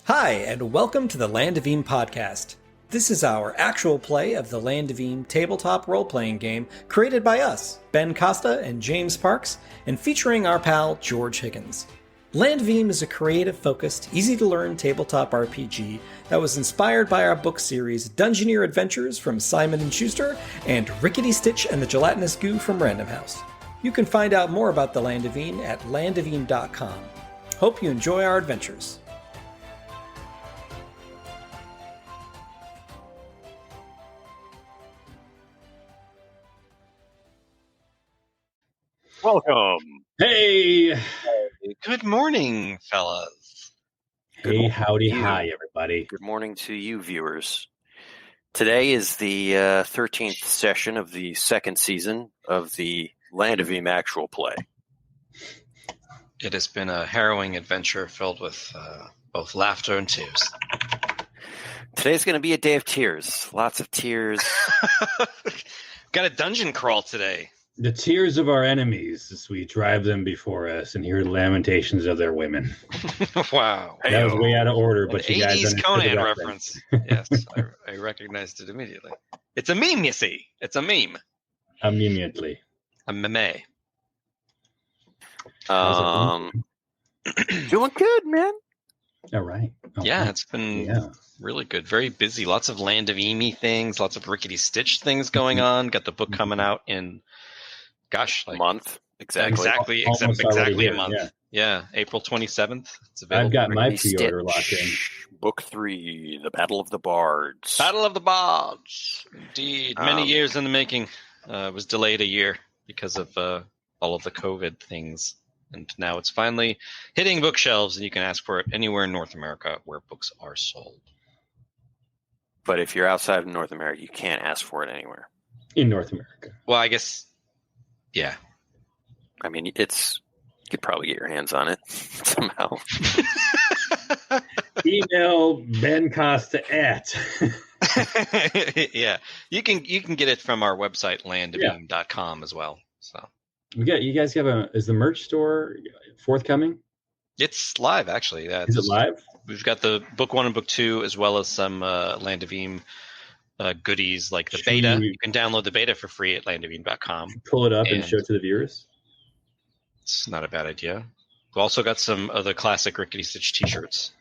Hi, and welcome to the Land of Eem podcast. This is our actual play of the Land of Eem tabletop role-playing game created by us, Ben Costa and James Parks, and featuring our pal George Higgins. Land of Eem is a creative-focused, easy-to-learn tabletop RPG that was inspired by our book series Dungeoneer Adventures from Simon & Schuster and Rickety Stitch and the Gelatinous Goo from Random House. You can find out more about the Land of Eem at landoфeem.com. Hope you enjoy our adventures. Welcome. Hey. Good morning, fellas. Hey, howdy, hi, everybody. Good morning to you, viewers. Today is the 13th session of the second season of the Land of Eem actual play. It has been a harrowing adventure filled with both laughter and tears. Today's going to be a day of tears. Lots of tears. Got a dungeon crawl today. The tears of our enemies as we drive them before us and hear the lamentations of their women. Wow. That was way out of order, but An you guys 80s understood Conan the reference. Yes, I recognized it immediately. It's a meme, you see. It's a meme. Immediately. A meme. Doing good, man. All right. Yeah, it's been really good. Very busy. Lots of Land of Eem things. Lots of Rickety Stitch things going on. Got the book coming out in, a month. Exactly a month. Yeah, April 27th. It's available. I've got my pre-order locked in. Book 3, The Battle of the Bards. Battle of the Bards. Indeed. Many years in the making. It was delayed a year because of all of the COVID things. And now it's finally hitting bookshelves, and you can ask for it anywhere in North America where books are sold. But if you're outside of North America, you can't ask for it anywhere. In North America. Well, I guess, yeah. I mean, you could probably get your hands on it somehow. Email Ben Costa at. Yeah, you can get it from our website landoфeem.com as well. So You guys have is the merch store forthcoming? it's live actually. Is it live? We've got the book 1 and book 2 as well as some Land of Eem goodies like the beta. You can download the beta for free at landoфeem.com. Pull it up and show it to the viewers. It's not a bad idea. We've also got some of the classic Rickety Stitch t-shirts,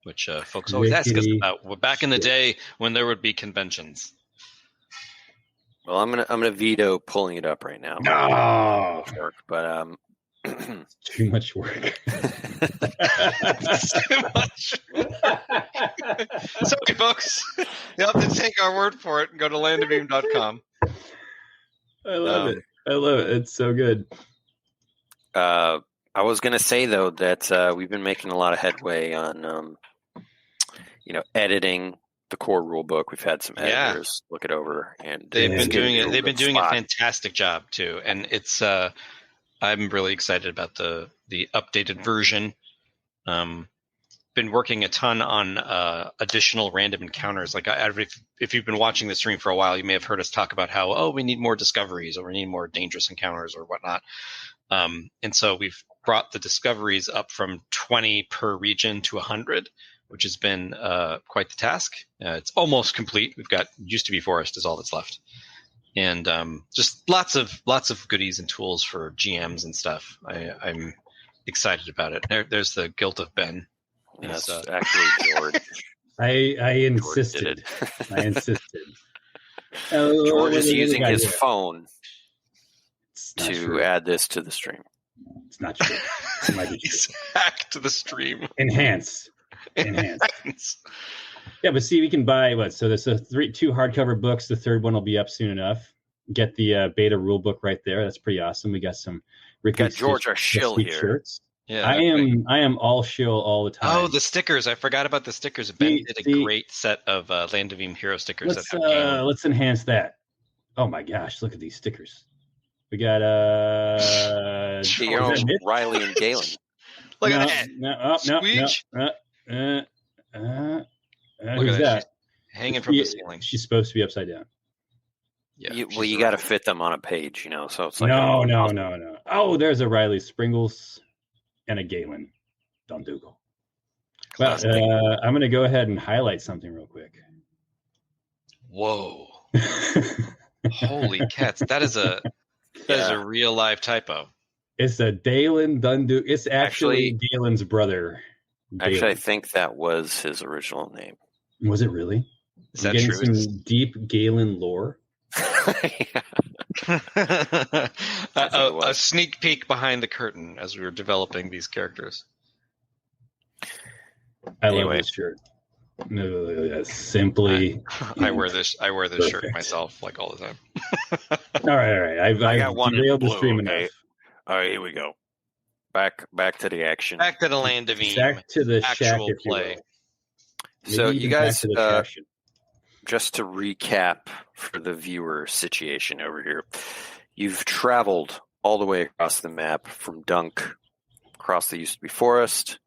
which folks always ask us about. Well, back in the day when there would be conventions. Well, I'm gonna veto pulling it up right now. No, but too much work. Too much. Sorry, folks. You have to take our word for it and go to landoфeem.com. I love it. I love it. It's so good. I was going to say, though, that we've been making a lot of headway on, editing the core rule book. We've had some editors look it over, and they've been doing it. They've been doing a fantastic job too, and it's. I'm really excited about the updated version. Been working a ton on additional random encounters. Like if you've been watching the stream for a while, you may have heard us talk about how we need more discoveries or we need more dangerous encounters or whatnot. And so we've brought the discoveries up from 20 per region to 100, which has been quite the task. It's almost complete. We've got used to be forest is all that's left, and just lots of goodies and tools for GMs and stuff. I'm excited about it. There's the Guilt of Ben. That's actually George. I insisted. I insisted. George is using his phone to true. add this to the stream. It's not true. It might be true. He's hacked the stream. Enhance. Yeah, but see, we can buy what? So there's two hardcover books. The third one will be up soon enough. Get the beta rule book right there. That's pretty awesome. We got some Rickety Got George our shill here. Shirts. Yeah, I am all shill all the time. Oh, the stickers! I forgot about the stickers. Ben did a great set of Land of Eem hero stickers. Let's enhance that. Oh my gosh! Look at these stickers. We got Rylee and Galen. Look at that! Who's that? Hanging from the ceiling. She's supposed to be upside down. Yeah. You got to fit them on a page, So it's like no. Oh, there's a Rylee Springles and a Galen Don Dougal. But I'm going to go ahead and highlight something real quick. Whoa! Holy cats! That is a real live typo. It's a Dalen Dundu. It's actually Galen's brother. Actually, Galen. I think that was his original name. Was it really? Is that getting true? some deep Galen lore. A sneak peek behind the curtain as we were developing these characters. I love this shirt. No, simply. I wear this shirt myself like all the time. all right. I've got one in the stream blue, okay. enough. All right, here we go. Back to the action. Back to the Land of Eem. Back to the actual shack, play. So you guys, just to recap for the viewer situation over here, you've traveled all the way across the map from Dunk, across the used to be forest,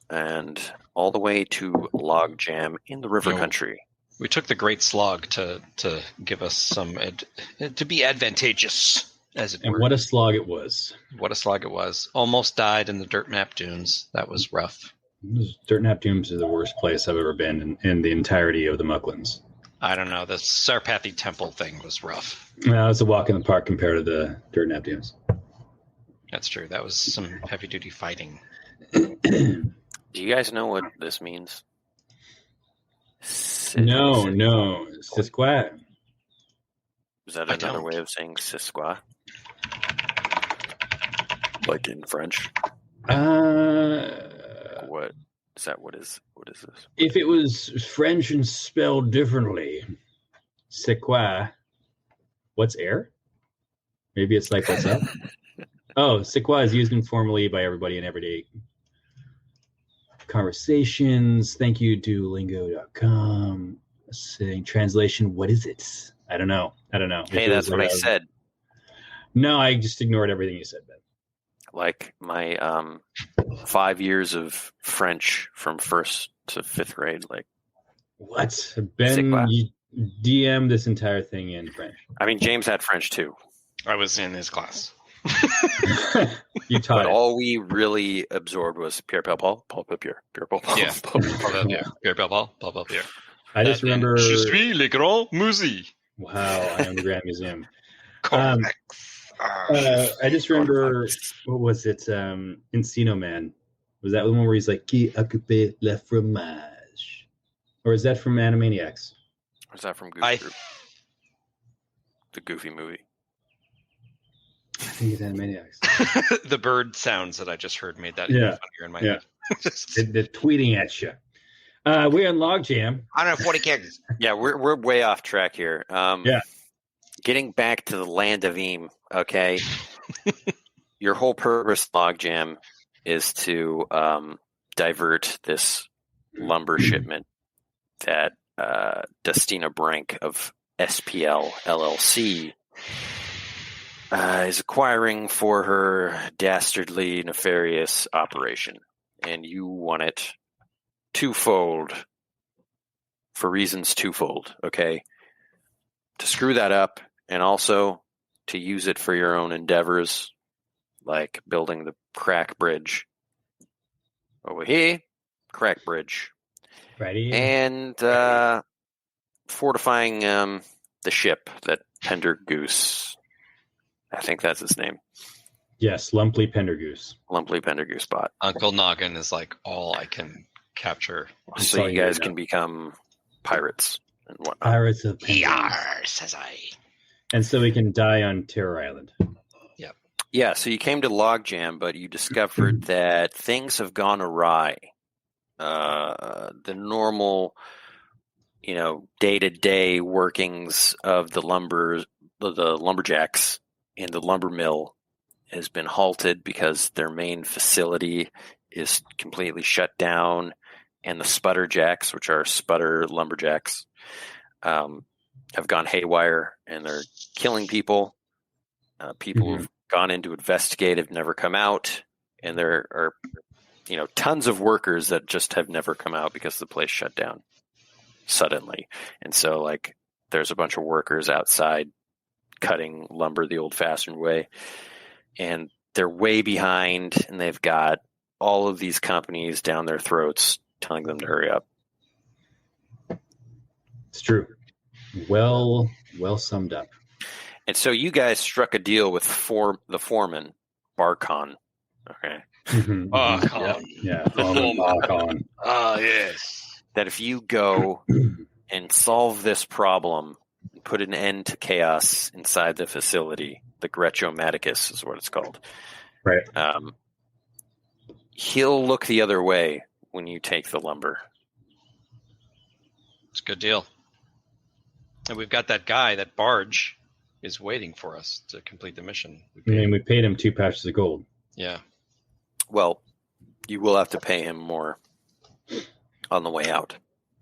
and all the way to Logjam in the river country. We took the Great Slog to give us some to be advantageous, as it were. And what a slog it was! What a slog it was! Almost died in the Dirtnap Dunes. That was rough. Dirtnap Dunes is the worst place I've ever been in the entirety of the Mucklands. I don't know. The Sarpathy Temple thing was rough. No, it's a walk in the park compared to the Dirtnap Dunes. That's true. That was some heavy duty fighting. Do you guys know what this means? No. Sisquat. Is that another way of saying Sisqua? Like in French? What is that? What is this? If it was French and spelled differently, Sisquat. What's air? Maybe it's like what's up? Oh, Sisquat is used informally by everybody in everyday conversations. Thank you, Duolingo.com. Saying translation, what is it? I don't know. Hey, that's what I said. No, I just ignored everything you said, Ben. Like my 5 years of French from 1st to 5th grade. Like what? Ben, you DM this entire thing in French. I mean, James had French too. I was in his class. You taught but all we really absorbed was Pierre Paul, Pierre Paul. Yeah, Pierre Paul, Pierre. I just remember. Je suis le grand musée. Wow, I am the Grand Museum. I just remember, what was it? Encino Man. Was that the one where he's like, qui occupe le fromage? Or is that from Animaniacs? Or is that from Goofy Group? The Goofy movie. I think it's Animaniacs. The bird sounds that I just heard made that even funnier in my head. They're tweeting at you. We're on Logjam. 140 characters. Yeah, we're way off track here. Getting back to the Land of Eem, okay? Your whole purpose, Logjam, is to divert this lumber shipment that Dustina Brank of SPL LLC is acquiring for her dastardly, nefarious operation. And you want it twofold, for reasons twofold, okay? To screw that up, and also to use it for your own endeavors, like building the crack bridge over here, crack bridge, Righty. and fortifying the ship that Pender Goose, I think that's his name. Yes, Lumply Pendergoose. Lumply Pendergoose bought. Uncle Noggin is like all I can capture. So you guys can become pirates and whatnot. Pirates of Pendergoose. Yar, says I. And so we can die on Terror Island. Yep. Yeah, so you came to Logjam, but you discovered that things have gone awry. The normal, day-to-day workings of the lumberjacks in the lumber mill has been halted because their main facility is completely shut down, and the sputter-jacks, which are sputter lumberjacks, have gone haywire, and they're killing people. People who've gone in to investigate have never come out, and there are tons of workers that just have never come out because the place shut down suddenly. And so there's a bunch of workers outside cutting lumber the old-fashioned way, and they're way behind, and they've got all of these companies down their throats, telling them to hurry up. It's true. Well summed up. And so you guys struck a deal with the foreman, Barkon. Okay. Barkon. Yeah. Barkon. Ah, yes. That if you go and solve this problem, put an end to chaos inside the facility, the Gretchomaticus is what it's called. Right. He'll look the other way when you take the lumber. It's a good deal. And we've got that guy, that barge, is waiting for us to complete the mission. We paid him 2 pouches of gold. Yeah. Well, you will have to pay him more on the way out.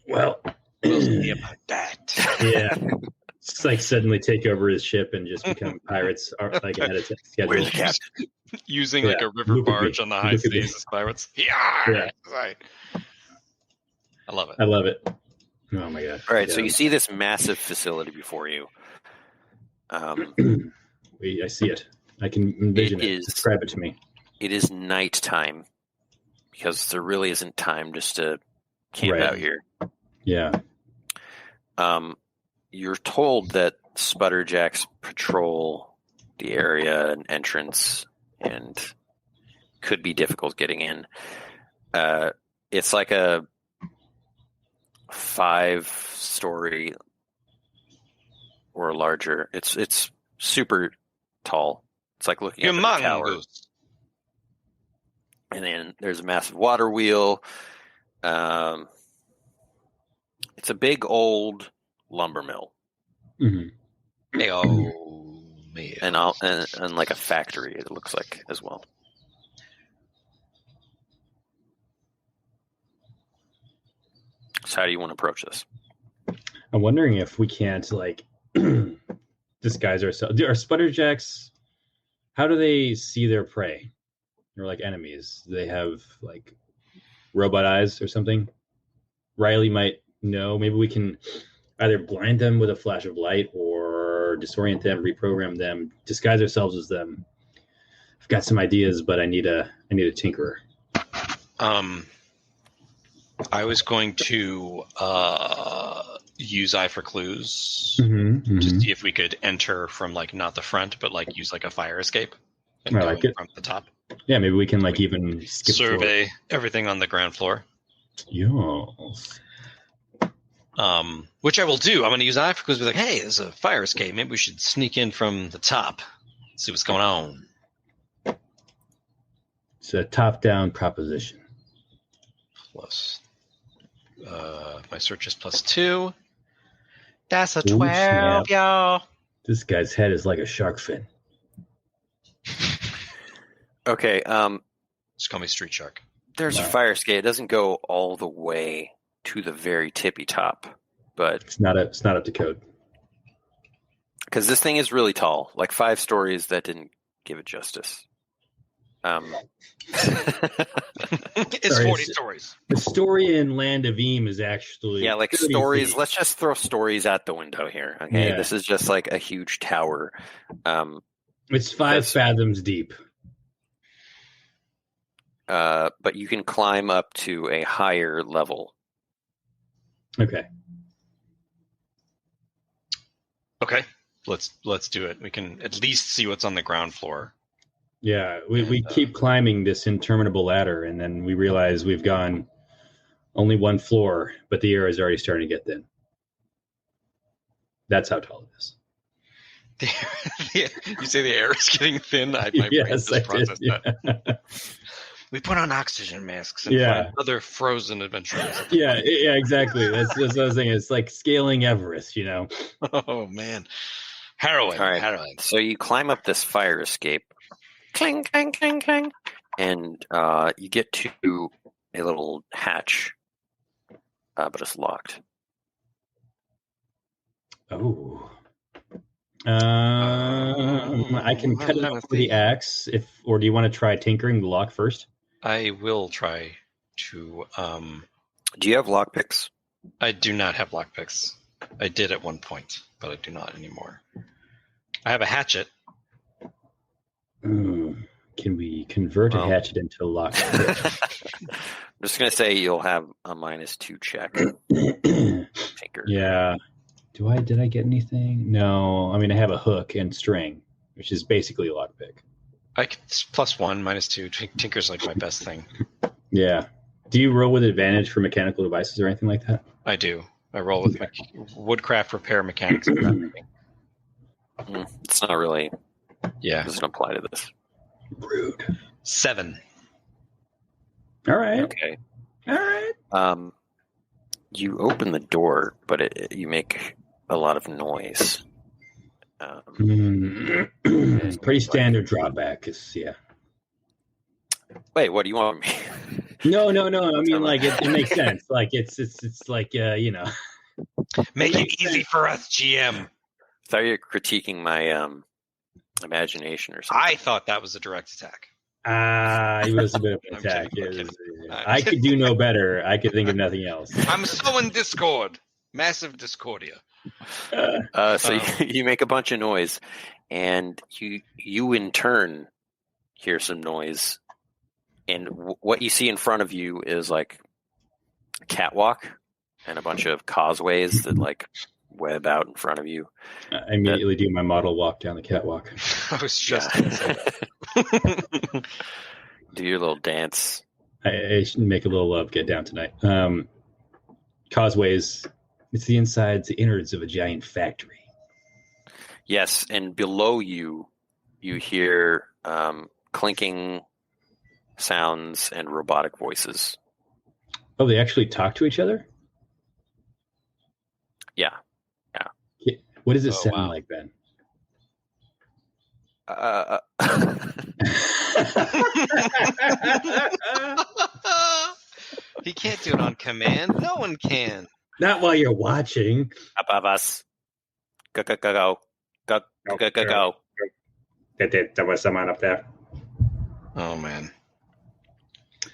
Well, we'll see about that. Yeah. It's like suddenly take over his ship and just become pirates like ahead of schedule. Where's the captain? Using like a river barge on the high seas as pirates. Yeah. Right. I love it. Oh my god. All right, so you see this massive facility before you. I see it. I can envision it. Describe it to me. It is nighttime because there really isn't time just to camp out here. Yeah. You're told that sputter-jacks patrol the area and entrance and could be difficult getting in. It's like a 5-story or larger. It's super tall. It's like looking at the tower. And then there's a massive water wheel. It's a big old lumber mill. Mm-hmm. And like a factory, it looks like as well. So how do you want to approach this? I'm wondering if we can't like disguise ourselves. Are sputter-jacks, how do they see their prey? Or like enemies? Do they have like robot eyes or something? Rylee might know. Maybe we can either blind them with a flash of light or disorient them, reprogram them, disguise ourselves as them. I've got some ideas, but I need a tinkerer. I was going to use Eye for Clues to see if we could enter from like not the front, but like use like a fire escape and I like it from the top. Yeah, maybe we can like even skip survey everything on the ground floor. Yes. Which I will do. I'm going to use Eye for Clues. Be like, hey, there's a fire escape. Maybe we should sneak in from the top, see what's going on. It's a top-down proposition. Plus, my search is +2. That's a 12, y'all. This guy's head is like a shark fin. Okay. Just call me Street Shark. There's a fire escape. It doesn't go all the way to the very tippy top, but it's not up to code. Because this thing is really tall, like 5 stories. That didn't give it justice. It's 40 stories. The story in Land of Eem is actually like stories. Feet. Let's just throw stories out the window here. Okay, This is just like a huge tower. It's 5 fathoms deep. But you can climb up to a higher level. Okay. Let's do it. We can at least see what's on the ground floor. Yeah, we keep climbing this interminable ladder, and then we realize we've gone only 1 floor, but the air is already starting to get thin. That's how tall it is. You say the air is getting thin? My brain just processed that. We put on oxygen masks and find other frozen adventurers. Yeah, exactly. That's what I was saying. It's like scaling Everest, you know? Oh, man. Harrowing. All right. Harrowing. So you climb up this fire escape. Clang, clang, clang, clang. And you get to a little hatch, but it's locked. Oh. I can cut it off with the axe, or do you want to try tinkering the lock first? I will try to. Do you have lockpicks? I do not have lockpicks. I did at one point, but I do not anymore. I have a hatchet. Can we convert a hatchet into a lock? I'm just going to say you'll have a -2 check. Tinker. Yeah. Did I get anything? No. I mean, I have a hook and string, which is basically a lockpick. It's +1, -2. Tinker's like my best thing. Yeah. Do you roll with advantage for mechanical devices or anything like that? I do. I roll with woodcraft repair mechanics. It's not really. Yeah. Doesn't apply to this. Rude. 7. All right. Okay. All right. You open the door, but you make a lot of noise. Pretty standard drawback is, yeah. Wait, what do you want me? No. I mean, like, it makes sense. Like, it's like, Make it easy for us, GM. I thought you were critiquing my imagination or something. I thought that was a direct attack. It was a bit of an attack. I could do no better. I could think of nothing else. I'm so in Discord. Massive Discordia. So you make a bunch of noise, and you in turn hear some noise, and what you see in front of you is like a catwalk and a bunch of causeways that like web out in front of you. I immediately do my model walk down the catwalk. I was just going to say that. Do your little dance. I should make a little love get down tonight. Causeways, it's the insides, the innards of a giant factory. Yes, and below you hear clinking sounds and robotic voices. Oh, they actually talk to each other? Yeah. What does it sound like, Ben? He can't do it on command. No one can. Not while you're watching. Above us. Go. Go. There was someone up there. Oh, man.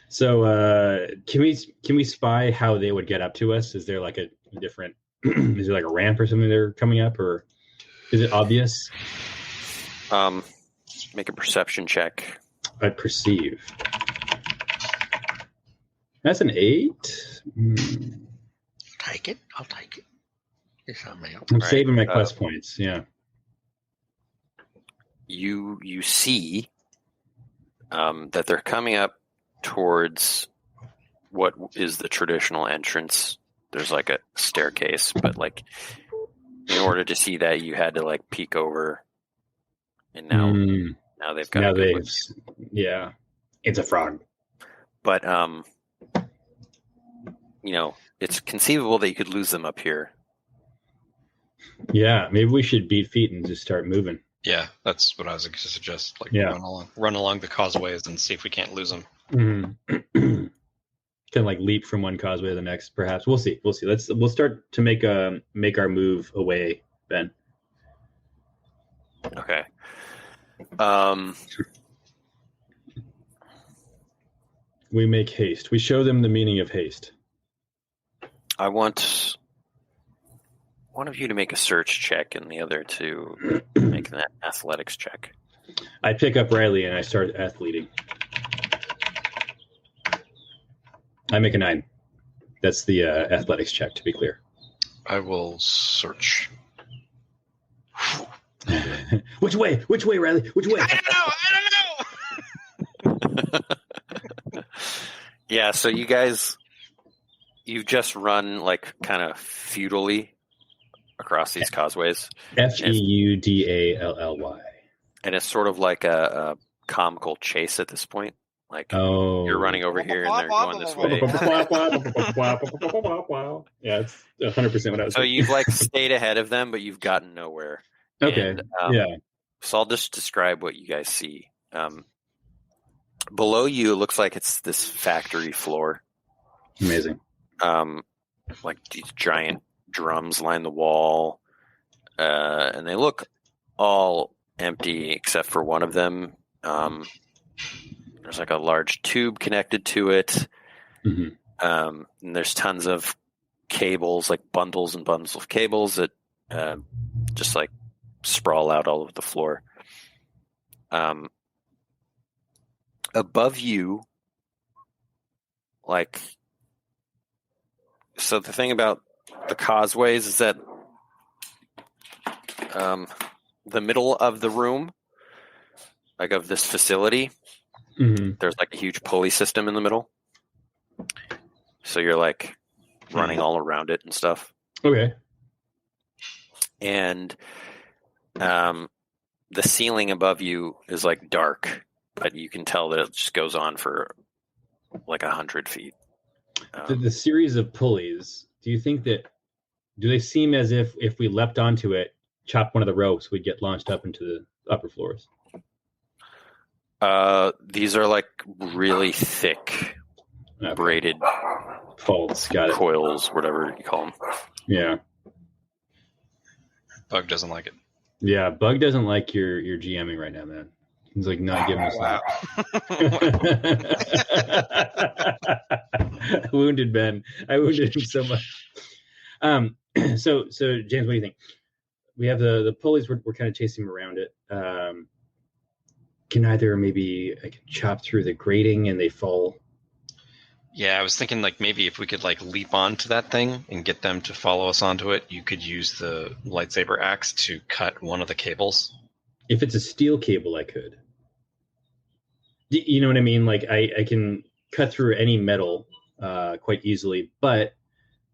So can we spy how they would get up to us? Is there like a different... is there like a ramp or something they're coming up, or is it obvious? Make a perception check. I perceive. That's an 8. I'll take it. It's on me. I'm saving my quest points. Yeah. You see that they're coming up towards what is the traditional entrance. There's like a staircase, but like in order to see that, you had to like peek over. And now they've got. Yeah, it's a frog. But it's conceivable that you could lose them up here. Yeah, maybe we should beat feet and just start moving. Yeah, that's what I was going to suggest. Like run along the causeways and see if we can't lose them. Mm-hmm. Can like leap from one causeway to the next, perhaps. We'll see. We'll start to make our move away, Ben. Okay. We make haste. We show them the meaning of haste. I want one of you to make a search check and the other to make an athletics check. I pick up Rylee and I start athleting. I make a 9. That's the athletics check, to be clear. I will search. Which way, Rylee? Which way? I don't know. Yeah, so you've just run like kind of feudally across these causeways. Feudally. And it's sort of like a comical chase at this point. Like, you're running over here and they're going this way. Yeah, it's 100% what I was So you've like stayed ahead of them, but you've gotten nowhere. Okay, and, So I'll just describe what you guys see. Below you, it looks like it's this factory floor. Amazing. Like these giant drums line the wall. And they look all empty except for one of them. There's like a large tube connected to it. Mm-hmm. And there's tons of cables, like bundles and bundles of cables that just like sprawl out all over the floor. above you, like, so the thing about the causeways is that the middle of the room, like of this facility, there's like a huge pulley system in the middle. So you're like running all around it and stuff. Okay. And the ceiling above you is like dark, but you can tell that it just goes on for like 100 feet. The series of pulleys, do you think that, do they seem as if we leapt onto it, chopped one of the ropes, we'd get launched up into the upper floors? These are like really thick, braided folds, got it. Coils, whatever you call them. Yeah. Bug doesn't like it. Yeah, Bug doesn't like your GMing right now, man. He's like not giving us that. Wounded Ben. I wounded him so much. So James, what do you think? We have the pulleys. We're kind of chasing around it. Can either maybe I can chop through the grating and they fall. Yeah, I was thinking like maybe if we could like leap onto that thing and get them to follow us onto it, you could use the lightsaber axe to cut one of the cables. If it's a steel cable, I could. You know what I mean? Like I can cut through any metal quite easily, but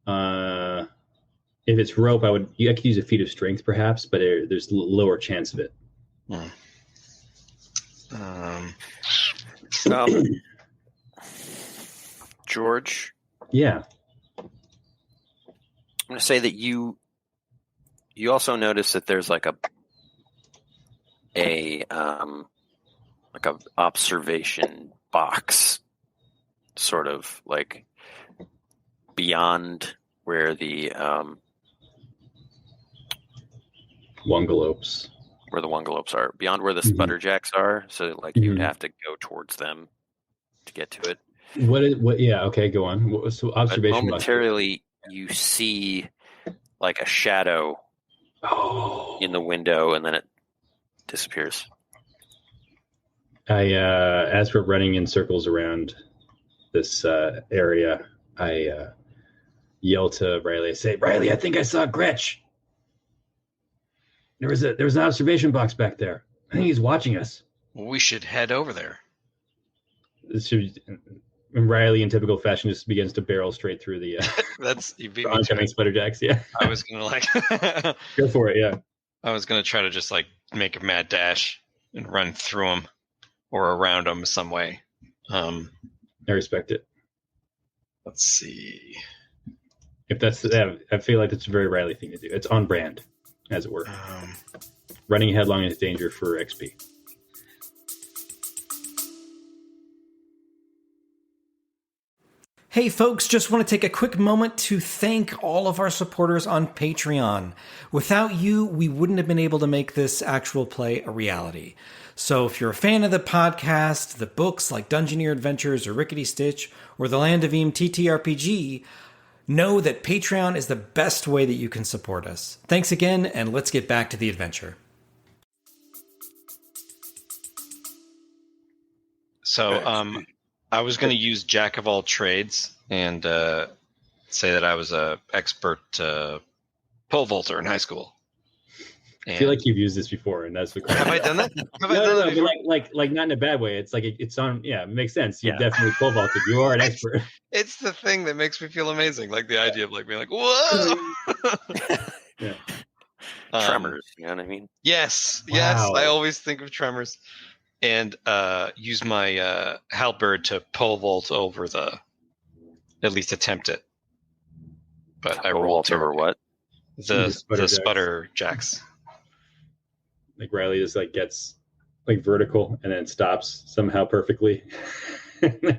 if it's rope, I could use a feat of strength perhaps, but there's lower chance of it. George? Yeah. I'm going to say that you also notice that there's like a observation box, sort of like beyond where the Wungalopes. Where the Wungalopes are, beyond where the sputter-jacks are, so like you'd have to go towards them to get to it. What? Yeah. Okay. Go on. So observation. But momentarily, you see like a shadow in the window, and then it disappears. As we're running in circles around this area, I yell to Rylee. I say, "Rylee, I think I saw Gretch. There was an observation box back there. I think he's watching us. We should head over there." And Rylee, in typical fashion, just begins to barrel straight through the oncoming sputter-jacks. Yeah, I was gonna like go for it. Yeah, I was gonna try to just like make a mad dash and run through them or around them some way. I respect it. Let's see. If that's, I feel like that's a very Rylee thing to do. It's on brand, as it were. Running headlong is danger for XP. Hey folks, just want to take a quick moment to thank all of our supporters on Patreon. Without you, we wouldn't have been able to make this actual play a reality. So if you're a fan of the podcast, the books like Dungeoneer Adventures or Rickety Stitch, or the Land of Eem TTRPG, know that Patreon is the best way that you can support us. Thanks again, and let's get back to the adventure. So, I was going to use Jack of all trades and say that I was a expert pole vaulter in high school. And I feel like you've used this before, and that's the question. Have I done that? No, but like not in a bad way. It's like it's on. Yeah, it makes sense. You definitely pole vaulted. You are an expert. It's the thing that makes me feel amazing, like the idea of like being like, whoa. Yeah. Tremors, you know what I mean? Yes, Wow. yes. I always think of Tremors. And use my halberd to pole vault over at least attempt it. But I rolled over what? The sputter-jacks. Like Rylee just like gets like vertical and then stops somehow perfectly,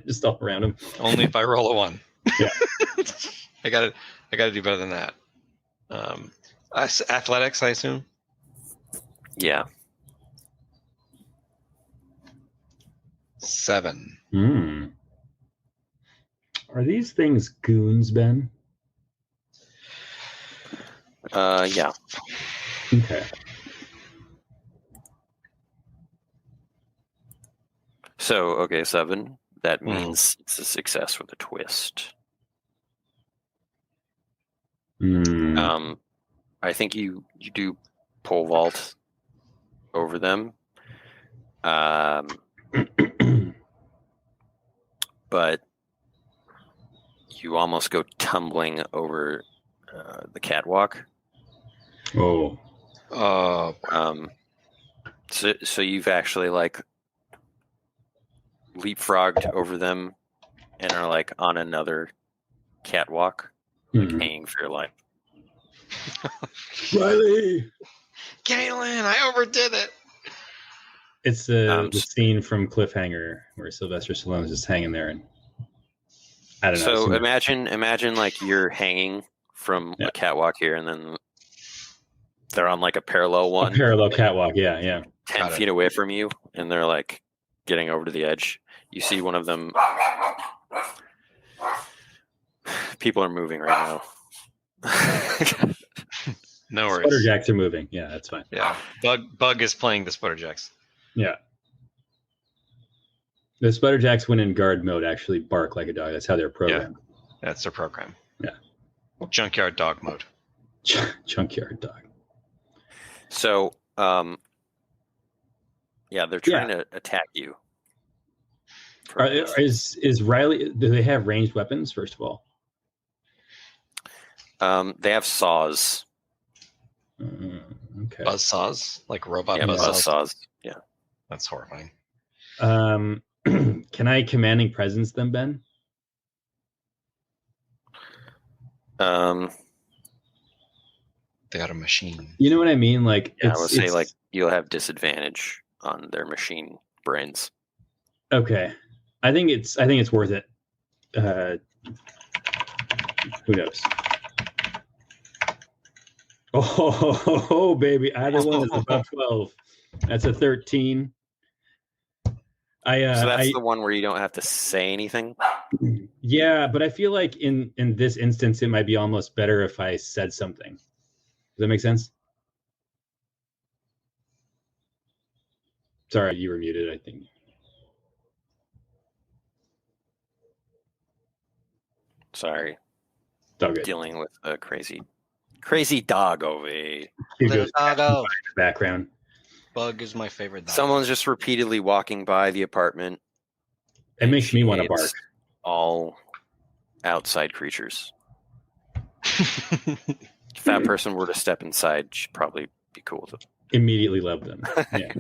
just all around him. Only if I roll a 1. Yeah, I got to do better than that. Athletics, I assume. Yeah. 7. Are these things goons, Ben? Yeah. Okay. So, 7. That means it's a success with a twist. I think you do pole vault over them. But you almost go tumbling over the catwalk. Oh. So you've actually like leapfrogged over them and are like on another catwalk, like hanging for your life. Rylee! Galen, I overdid it. It's the scene from Cliffhanger where Sylvester Stallone is just hanging there, and I don't know. So imagine like you're hanging from a catwalk here, and then they're on like a parallel one, catwalk. Yeah. 10 feet away from you, and they're like getting over to the edge. You see one of them. People are moving right now. No worries. Sputter-jacks are moving. Yeah, that's fine. Yeah, Bug is playing the sputter-jacks. Yeah. The sputter-jacks, when in guard mode, actually bark like a dog. That's how they're programmed. Yeah, that's their program. Yeah. Junkyard dog mode. Junkyard dog. So, they're trying to attack you. Is Rylee? Do they have ranged weapons? First of all, they have saws. Okay. Buzz saws, like robot buzz saws. Yeah, that's horrifying. Can I commanding presence them, Ben? They got a machine. You know what I mean? Like, I would say like you'll have disadvantage on their machine brains. Okay, I think it's worth it. Who knows? Oh, baby! Either one is above 12. That's a 13. So that's the one where you don't have to say anything. Yeah, but I feel like in this instance, it might be almost better if I said something. Does that make sense? Sorry, you were muted, I think. Sorry. Dog dealing with a crazy dog over here. Little doggo. Background. Bug is my favorite dog. Someone's just repeatedly walking by the apartment. It makes me want to bark. All outside creatures. If that person were to step inside, she'd probably be cool with it. Immediately love them. Yeah.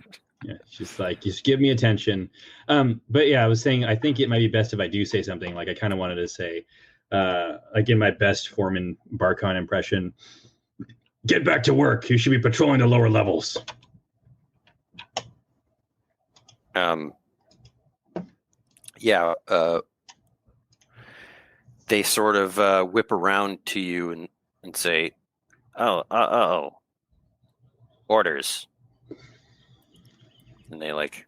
Yeah. She's like, just give me attention. But yeah, I was saying, I think it might be best if I do say something. Like I kind of wanted to say, like in my best Foreman Barcon impression, get back to work. You should be patrolling the lower levels. They sort of whip around to you and say, oh, orders. And they like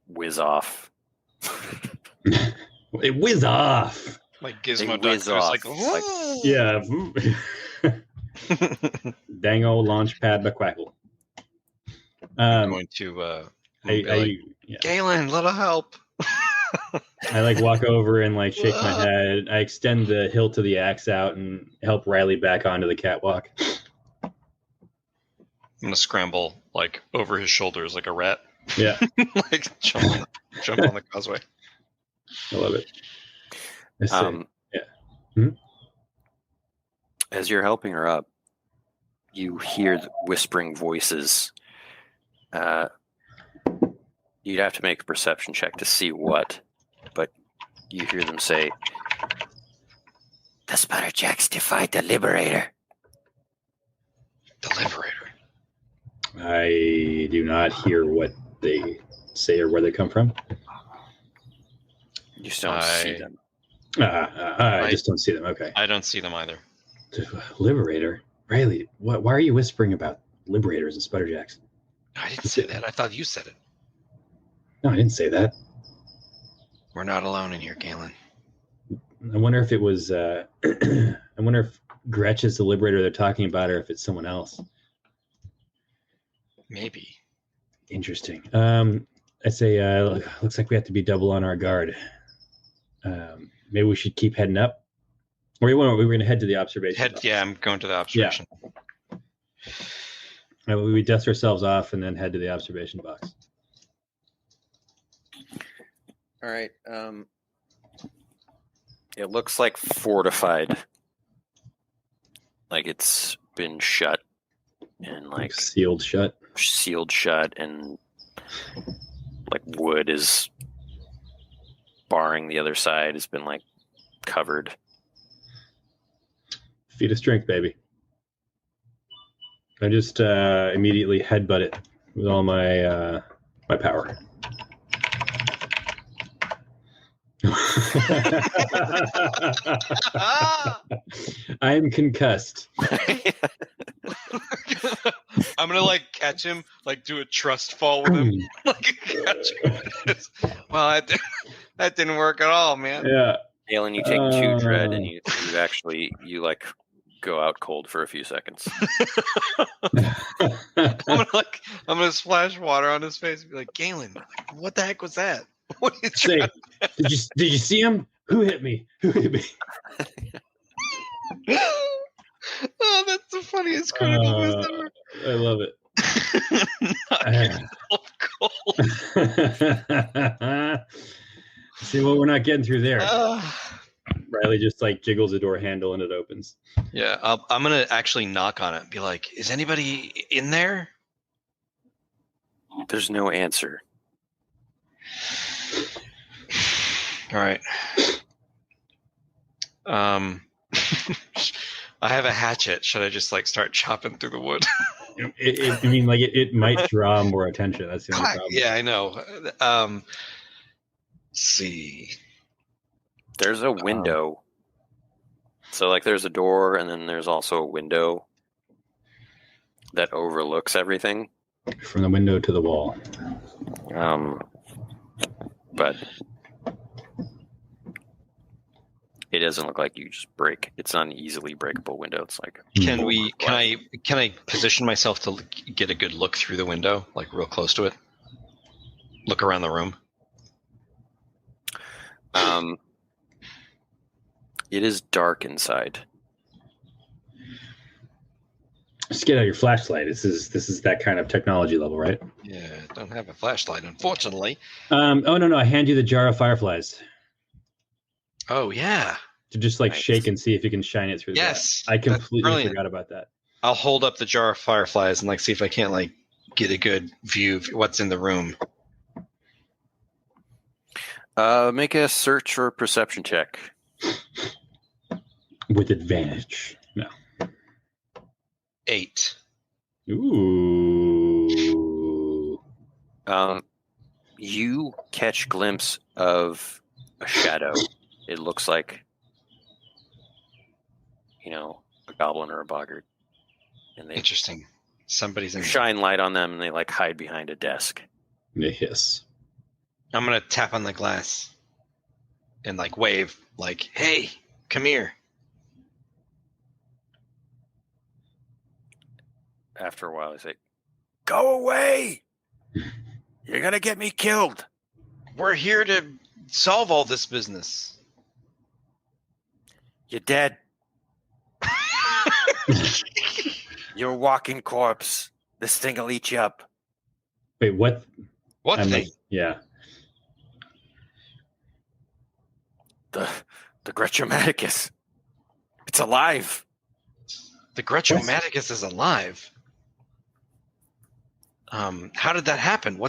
whiz off. They whiz off. Like Gizmo Duck. Like, yeah. Dango launch pad McQuackle. I'm going to Galen, little help. I like walk over and like shake my head. I extend the hilt of the axe out and help Rylee back onto the catwalk. I'm gonna scramble like over his shoulders like a rat. Yeah. Like jump on the causeway. I love it. As you're helping her up, you hear the whispering voices. You'd have to make a perception check to see what, but you hear them say, "The sputter-jacks defied the Liberator." The Liberator. I do not hear what they say or where they come from. You just don't see them. I just don't see them. Okay. I don't see them either. Liberator? Rylee, why are you whispering about Liberators and Sputter-jacks? I didn't say that. I thought you said it. No, I didn't say that. We're not alone in here, Galen. I wonder if it was... I wonder if Gretch is the Liberator they're talking about, or if it's someone else. Maybe. Interesting. I say, looks like we have to be double on our guard. Maybe we should keep heading up. Or we were going to head to the observation box. Yeah, I'm going to the observation. Yeah. We dust ourselves off and then head to the observation box. All right. It looks like fortified. Like it's been shut and like sealed shut. Sealed shut, and like wood is barring the other side. Has been like covered. Feat of strength, baby. I just immediately headbutt it with all my my power. I am concussed. I'm gonna like catch him, like do a trust fall with him. Like catch him. Well, that didn't work at all, man. Yeah. Galen, you take 2 dread, and you like go out cold for a few seconds. I'm gonna splash water on his face and be like, Galen, what the heck was that? What are you say? Did you see him? Who hit me? Who hit me? Oh, that's the funniest critical voice ever. I love it. See, well, we're not getting through there. Rylee just like jiggles the door handle and it opens. Yeah, I'm gonna actually knock on it and be like, "Is anybody in there?" There's no answer. All right. I have a hatchet. Should I just like start chopping through the wood? I mean, like it might draw more attention. That's the only problem. Yeah, I know. Let's see. There's a window. So like there's a door, and then there's also a window that overlooks everything. From the window to the wall. But it doesn't look like you just break. It's not an easily breakable window. It's like can I position myself to get a good look through the window, like real close to it? Look around the room. It is dark inside. Just get out your flashlight. This is that kind of technology level, right? Yeah, I don't have a flashlight, unfortunately. Oh no, I hand you the jar of fireflies. Oh yeah. To just like shake and see if you can shine it through the glass. I completely forgot about that. I'll hold up the jar of fireflies and like see if I can't like get a good view of what's in the room. Make a search or perception check. With advantage. No. 8. Ooh. You catch glimpse of a shadow. It looks like, a goblin or a boggart. And they interesting. Somebody's in shine light on them, and they like hide behind a desk. They hiss. I'm gonna tap on the glass and like wave, like, "Hey, come here." After a while, they say, "Go away! You're gonna get me killed." We're here to solve all this business. You're dead. You're a walking corpse. This thing will eat you up. Wait, what? What thing? Yeah. The Gretchomaticus. It's alive. The Gretchomaticus is alive. How did that happen?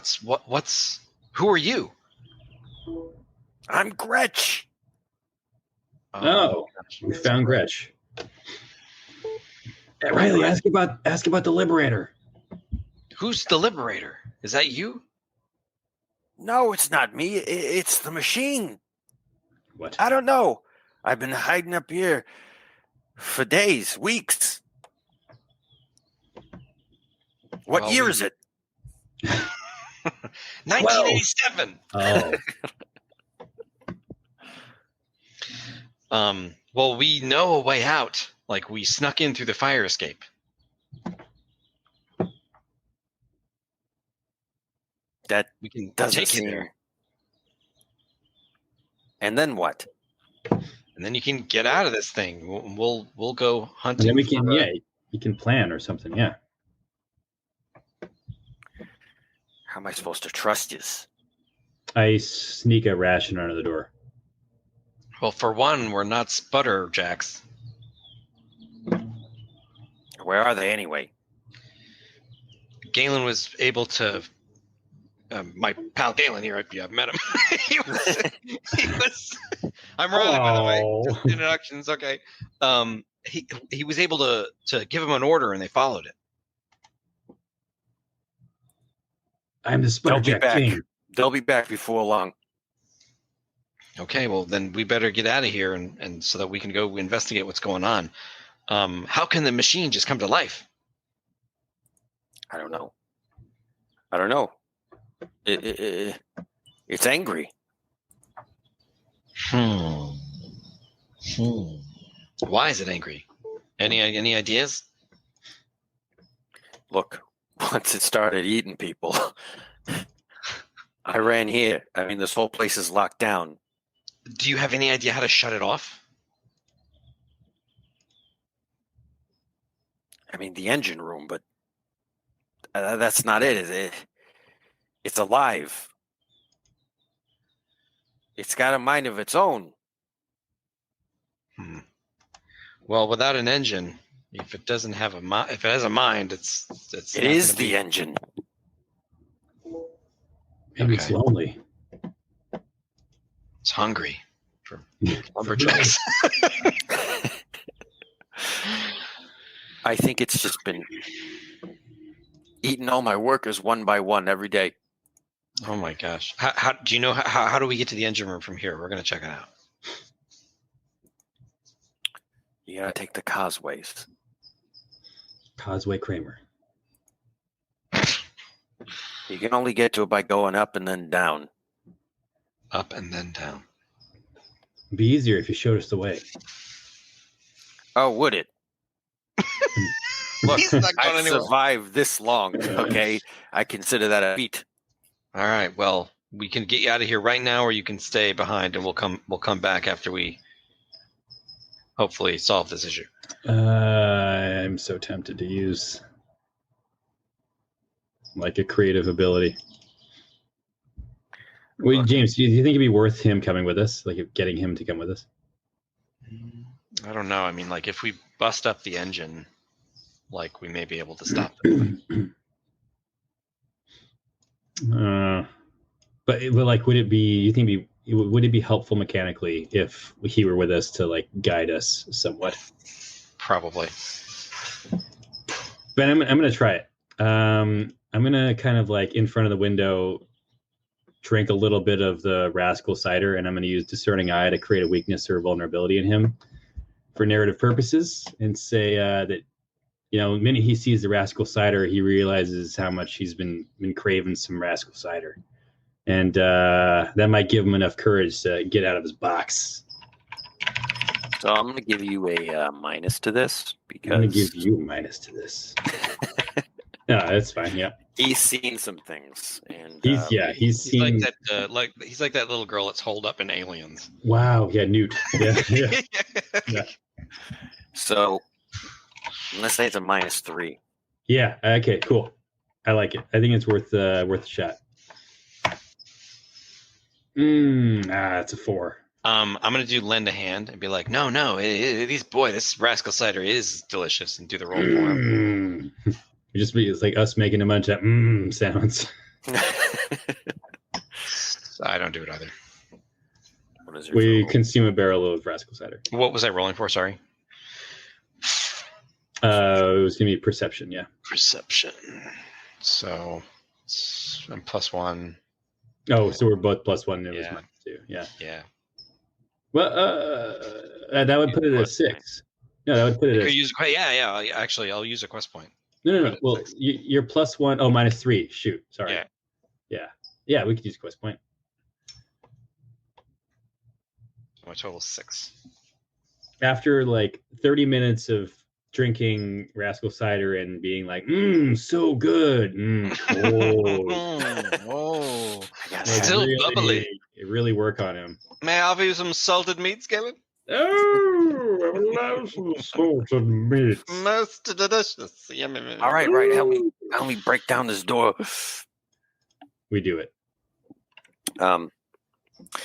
Who are you? I'm Gretch. Oh, we found Gretch. Hey, Rylee, ask about the Liberator. Who's the Liberator? Is that you? No, it's not me. It's the machine. What? I don't know. I've been hiding up here for days, weeks. What year is it? 1987. Oh. Well, we know a way out. Like, we snuck in through the fire escape. That we can doesn't take you seem. there, And then what? and then you can get out of this thing. We'll go hunting. And then we can, you can plan or something. Yeah. How am I supposed to trust you? I sneak a ration under the door. Well, for one, we're not sputter-jacks. Where are they anyway? Galen was able to. My pal Galen here, I've met him. he was. I'm Riley, by the way. Just introductions, okay. He was able to give him an order, and they followed it. I'm the Sputter-Jack King. They'll be back before long. Okay, well then we better get out of here, and so that we can go investigate what's going on. How can the machine just come to life? I don't know. It's angry. Why is it angry? Any ideas? Look, once it started eating people, I ran here. I mean, this whole place is locked down. Do you have any idea how to shut it off? I mean, the engine room, but that's not it. It's alive. It's got a mind of its own. Well, without an engine, if it doesn't have if it has a mind, it's it is the engine. Maybe it's lonely. It's hungry for lumberjacks. I think it's just been eating all my workers one by one every day. Oh my gosh! How do you know how do we get to the engine room from here? We're going to check it out. You gotta take the causeways. Causeway Kramer. You can only get to it by going up and then down. Up and then down. It'd be easier if you showed us the way. Oh, would it? Look, He's not going I've anywhere. survived this long, okay? I consider that a feat. All right. Well, we can get you out of here right now, or you can stay behind, and we'll come back after we hopefully solve this issue. I'm so tempted to use like a creative ability. Wait, James, do you think it'd be worth him coming with us? Like getting him to come with us? I don't know. I mean, like if we bust up the engine, like we may be able to stop it. But like, would it be? You think would it be helpful mechanically if he were with us to like guide us somewhat? Probably. But I'm gonna try it. I'm gonna kind of like in front of the window drink a little bit of the rascal cider, and I'm gonna use discerning eye to create a weakness or a vulnerability in him for narrative purposes, and say that the minute he sees the rascal cider, he realizes how much he's been craving some rascal cider. And that might give him enough courage to get out of his box. So I'm going to give you a minus to this because I'm going to give you a minus to this. No, that's fine. Yeah, he's seen some things, and he's seen like that. He's like that little girl that's holed up in Aliens. Wow. Yeah, Newt. Yeah. Yeah. So I'm going to say it's a -3. Yeah. Okay. Cool. I like it. I think it's worth a shot. It's a 4. I'm gonna do lend a hand and be like, no, this rascal cider is delicious, and do the roll for him. It's like us making a bunch of sounds. I don't do it either. We consume a barrel of rascal cider. What was I rolling for? Sorry. It was gonna be perception. Yeah. Perception. So I'm +1. Oh, so we're both +1. It was -2. Yeah. Yeah. Well, that would put it at 6. No, that would put it at. Yeah. Actually, I'll use a quest point. No. Well, you're +1. Oh, -3. Shoot. Sorry. Yeah. We could use a quest point. My total is 6. After like 30 minutes of drinking rascal cider and being like, so good. Still bubbly. Really work on him. May I offer you some salted meats, Galen? Oh, I love some salted meats. Most delicious. All right. Help me break down this door. We do it.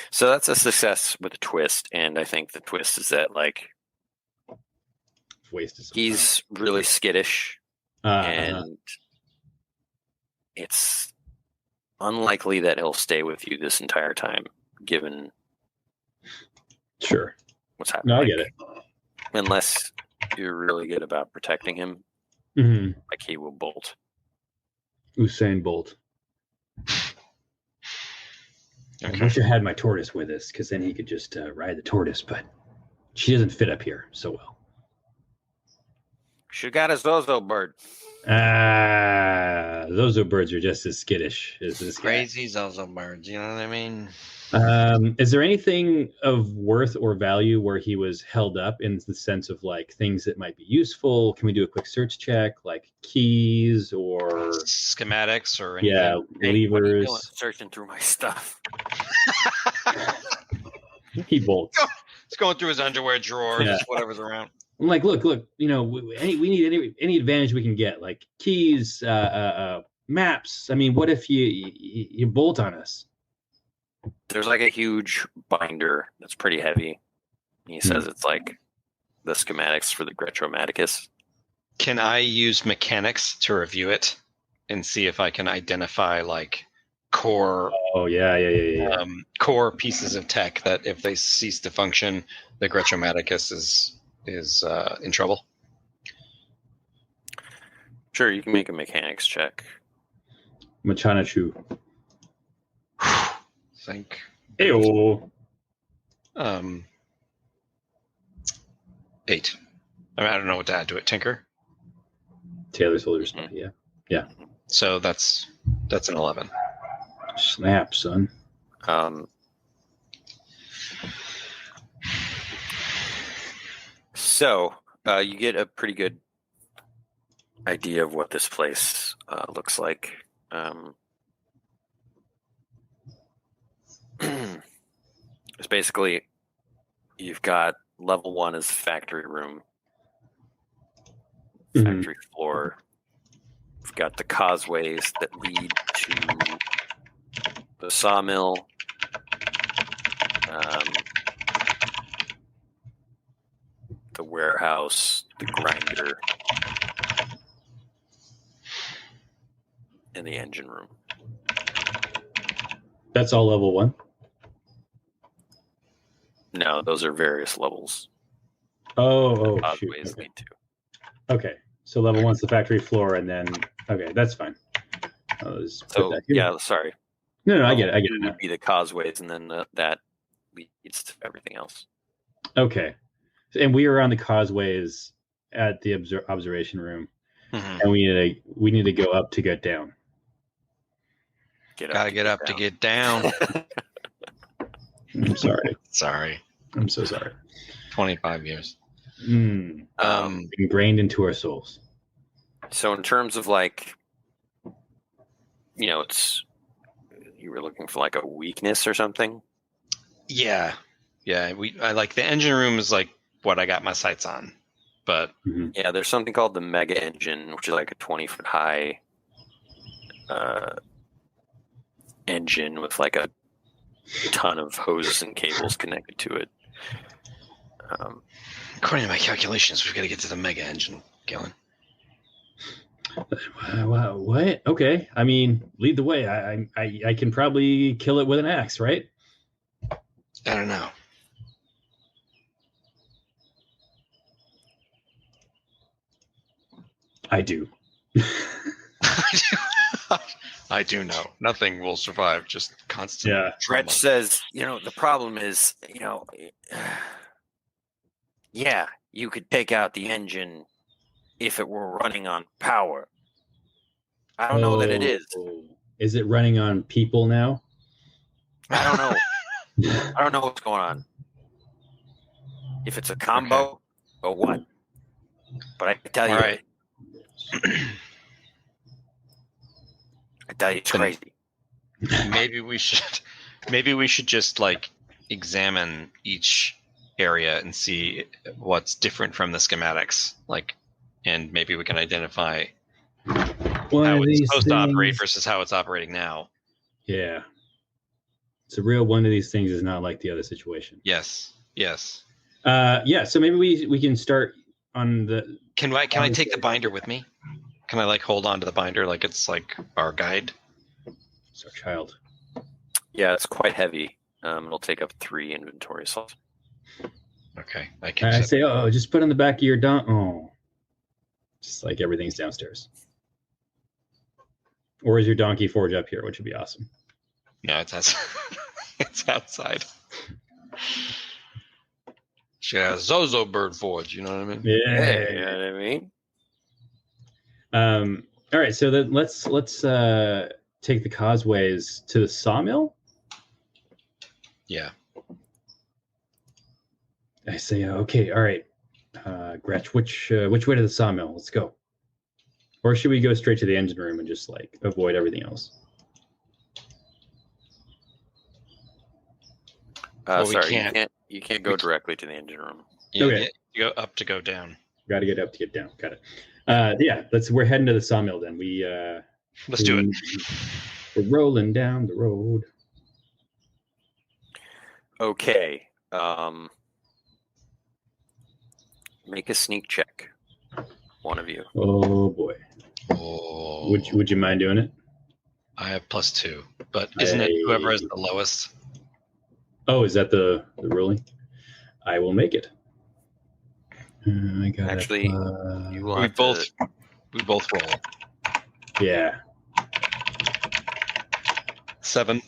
So that's a success with a twist, and I think the twist is that like he's really skittish, and it's unlikely that he'll stay with you this entire time, given what's happening. No, I get it. Unless you're really good about protecting him, like he will bolt. Usain Bolt. Okay. I wish I had my tortoise with us, because then he could just ride the tortoise, but she doesn't fit up here so well. Should got a Zozo bird. Zozo birds are just as skittish as this guy. Crazy Zozo birds, you know what I mean? Is there anything of worth or value where he was held up in the sense of like things that might be useful? Can we do a quick search check, like keys or schematics or anything? Yeah, levers. What are you doing? Searching through my stuff. He bolts. He's going through his underwear drawer, just whatever's around. I'm like, look, you know, we need any advantage we can get, like keys, maps. I mean, what if you bolt on us? There's like a huge binder that's pretty heavy. He says it's like the schematics for the Gretchomaticus. Can I use mechanics to review it and see if I can identify like core? Oh yeah. Core pieces of tech that if they cease to function, the Gretchomaticus is in trouble. Sure, you can make a mechanics check. Machanachu. Think. Ew. 8. I mean, I don't know what to add to it. Tinker. Taylor's Holders. Yeah. So that's an 11. Snap, son. So you get a pretty good idea of what this place looks like. It's basically you've got level 1 is factory room, factory floor. We've got the causeways that lead to the sawmill. The warehouse, the grinder, and the engine room. That's all level 1? No, those are various levels. Oh, shoot. Causeways lead to. Okay, so level 1's the factory floor, and then okay, that's fine. So yeah, sorry. No, I get it. It would be the causeways, and then that leads to everything else. Okay, and we are on the causeways at the observation room, and we need to go up to get down. Gotta get up to get down. I'm sorry. Sorry. I'm so sorry. 25 years. Ingrained into our souls. So in terms of like, you know, you were looking for like a weakness or something? Yeah. I like the engine room is like what I got my sights on. But yeah, there's something called the mega engine, which is like a 20-foot high engine with like a ton of hoses and cables connected to it. According to my calculations, we've got to get to the mega engine, Galen. Wow, what? Okay, I mean, lead the way. I can probably kill it with an axe, right? I don't know. I do. I do know. Nothing will survive. Just constant. Yeah. Gretch says, you know, the problem is, you know, yeah, you could take out the engine if it were running on power. I don't know that it is. Is it running on people now? I don't know. I don't know what's going on. If it's a combo or what. But I can tell you. Right. I tell you, it's crazy. maybe we should just like examine each area and see what's different from the schematics, like, and maybe we can identify how it's supposed to operate versus how it's operating now. Yeah. It's a real one of these things is not like the other situation. Yes. So maybe we can start on the... Can I take the binder with me? Can I like hold on to the binder like it's like our guide? It's our child. Yeah, it's quite heavy. It'll take up 3 inventory slots. Okay. I say, just put on the back of your just like everything's downstairs. Or is your donkey forge up here, which would be awesome. No, it's outside. She has Zozo Bird Forge, you know what I mean? Yeah. You know what I mean? All right, so then let's take the causeways to the sawmill. Yeah. I say, okay, all right, Gretch, which way to the sawmill? Let's go. Or should we go straight to the engine room and just like avoid everything else? Sorry, you can't go directly to the engine room. Yeah, okay. You go up to go down. Got to get up to get down. Got it. We're heading to the sawmill then. Let's do it. We're rolling down the road. Okay. Make a sneak check. One of you. Oh boy. Oh. Would you mind doing it? I have +2, but isn't it whoever has the lowest? Oh, is that the ruling? I will make it. I got actually. We both roll. Yeah. 7.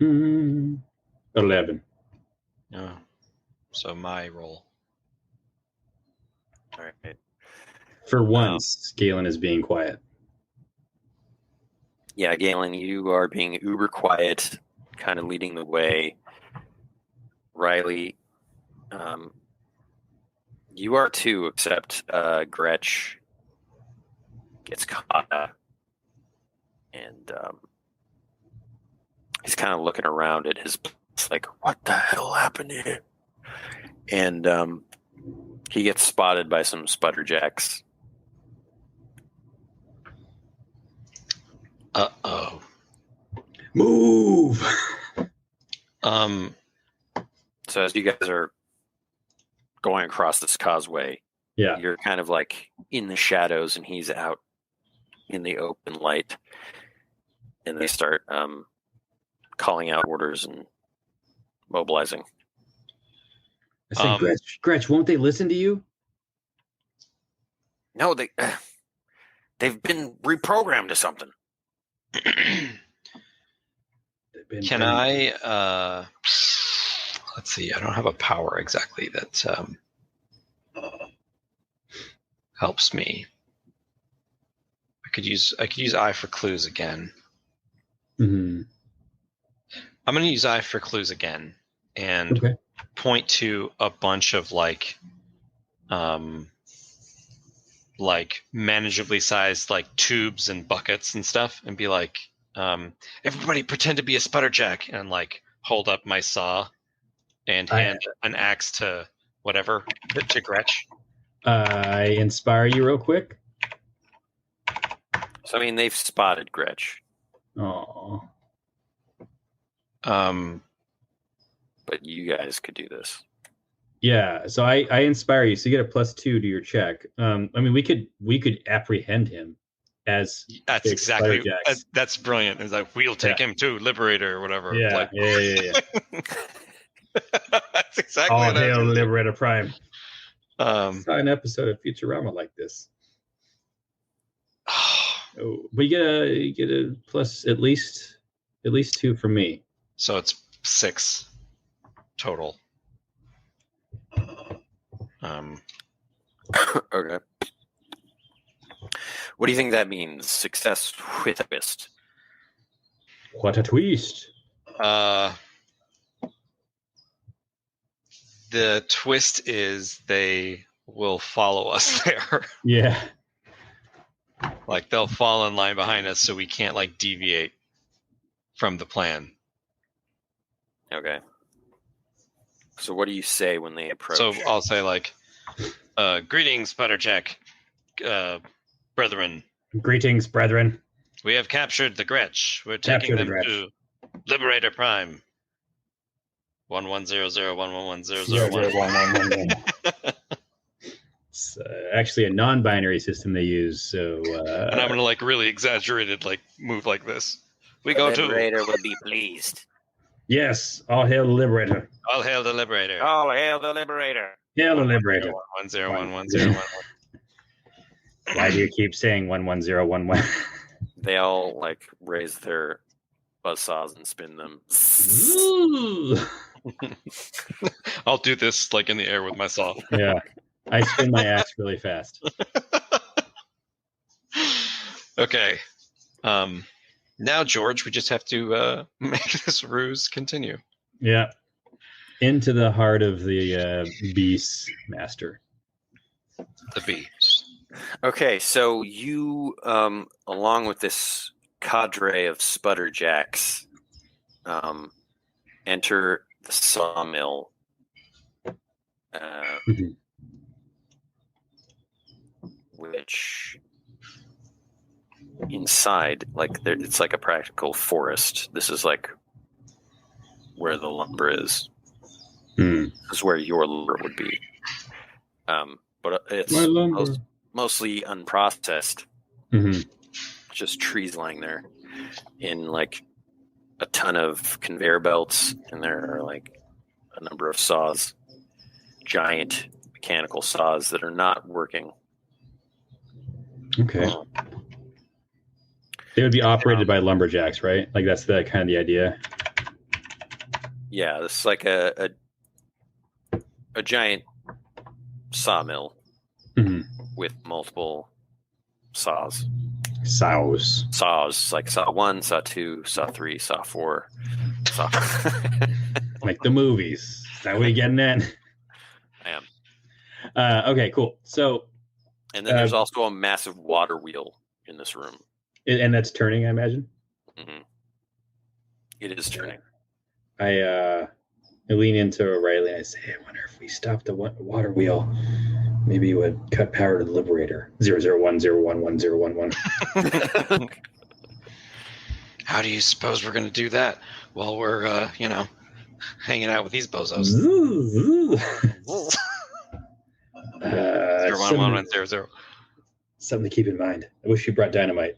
11. Oh. So my roll. All right. For once, Galen is being quiet. Yeah, Galen, you are being uber quiet, kind of leading the way. Rylee, you are too, except Gretch gets caught, and he's kind of looking around at his place, like, what the hell happened here? And he gets spotted by some sputter-jacks. Uh-oh. Move! So as you guys are going across this causeway, you're kind of like in the shadows and he's out in the open light. And they start calling out orders and mobilizing. I say, Gretch, won't they listen to you? No, they've been reprogrammed to something. Can I let's see, I don't have a power exactly that helps me. I could use Eye for Clues again. Mm-hmm. I'm going to use Eye for Clues again and point to a bunch of like manageably sized like tubes and buckets and stuff, and be like, everybody pretend to be a sputter-jack, and like hold up my saw and hand an axe to whatever, to Gretch. I inspire you real quick. So, I mean, they've spotted Gretch. Oh. But you guys could do this. Yeah, so I inspire you, so you get a +2 to your check. I mean, we could apprehend him as that's exactly that's brilliant. It's like, we'll take him to Liberator or whatever. Yeah, like, yeah. That's exactly all what I hail was Liberator Prime. I saw an episode of Futurama like this. But you get a plus at least 2 from me. So it's 6 total. Okay. What do you think that means? Success with a twist. What a twist! The twist is they will follow us there. Yeah. Like they'll fall in line behind us, so we can't like deviate from the plan. Okay. So what do you say when they approach? So I'll say like, "Greetings, sputter-jack, brethren. Greetings, brethren. We have captured the Gretch. We're taking them to Liberator Prime. 1100111001. It's actually a non-binary system they use. So, and I'm gonna like really exaggerated like move like this. We the go Liberator to. would be pleased. Yes, all hail the Liberator. All hail the Liberator. All hail the Liberator. Hail the Liberator. 11011011. Why do you keep saying 11011? They all like raise their buzzsaws and spin them. I'll do this like in the air with my saw. Yeah, I spin my axe really fast. Okay. Now, George, we just have to make this ruse continue. Yeah. Into the heart of the Beast Master. The bee. Okay, so you, along with this cadre of sputter-jacks, enter the sawmill, which inside, like it's like a practical forest. This is like where the lumber is. This is where your lumber would be. But it's mostly unprocessed. Just trees lying there in like a ton of conveyor belts, and there are like a number of saws, giant mechanical saws that are not working. Okay. They would be operated by lumberjacks, right? Like that's the kind of the idea. Yeah, this is like a giant sawmill with multiple saws. Saws, like saw 1, saw 2, saw 3, saw 4. Like the movies. Is that what you're getting at? I am. Okay, cool. So, and then there's also a massive water wheel in this room. And that's turning, I imagine? It is turning. I lean into Rylee and I say, I wonder if we stop the water wheel, maybe it would cut power to the Liberator. 001011011. How do you suppose we're going to do that while we're, hanging out with these bozos? 01110. Something to keep in mind. I wish you brought dynamite.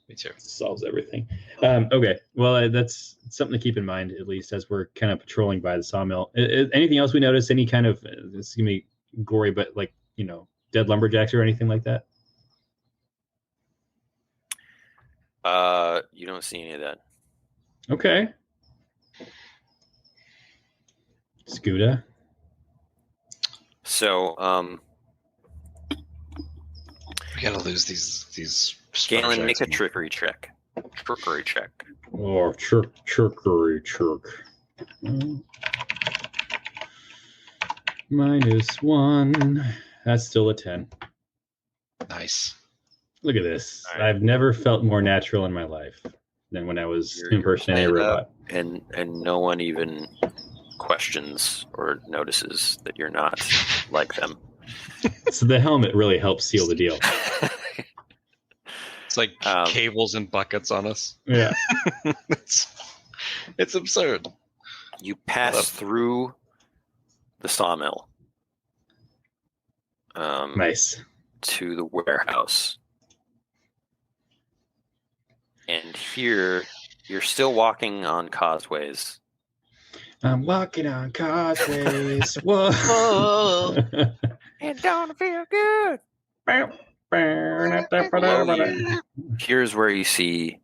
Me too. Solves everything. Okay. Well, that's something to keep in mind, at least as we're kind of patrolling by the sawmill. Anything else we notice? Any kind of, this is going to be gory, but like, dead lumberjacks or anything like that? You don't see any of that. Okay. Scuda. So, we gotta lose these. Galen, make a trickery check. Or trickery check. -1. That's still a 10. Nice. Look at this. Right. I've never felt more natural in my life than when I was impersonating a robot. And no one even questions or notices that you're not like them. So the helmet really helps seal the deal. It's like cables and buckets on us. Yeah. It's absurd. You pass through the sawmill. Nice. To the warehouse. And here, you're still walking on causeways. I'm walking on causeways. Whoa. It don't feel good. Here's where you see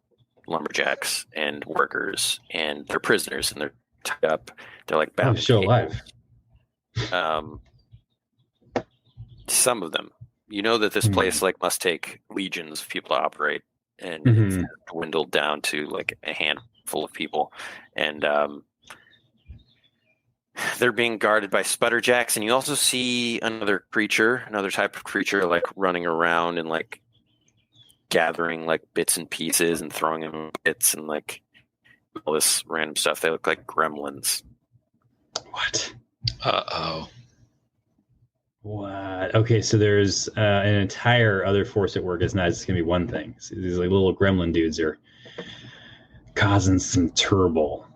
lumberjacks and workers, and they're prisoners, and they're tied up. They're like bound. I'm still alive. Some of them. You know that this place must take legions of people to operate, and it's dwindled down to like a handful of people. And they're being guarded by sputter-jacks, and you also see another type of creature, like running around and like gathering like bits and pieces and throwing them in bits and like all this random stuff. They look like gremlins. What? Uh-oh. What? Okay, so there's an entire other force at work. It's not just going to be one thing. So these like little gremlin dudes are causing some trouble.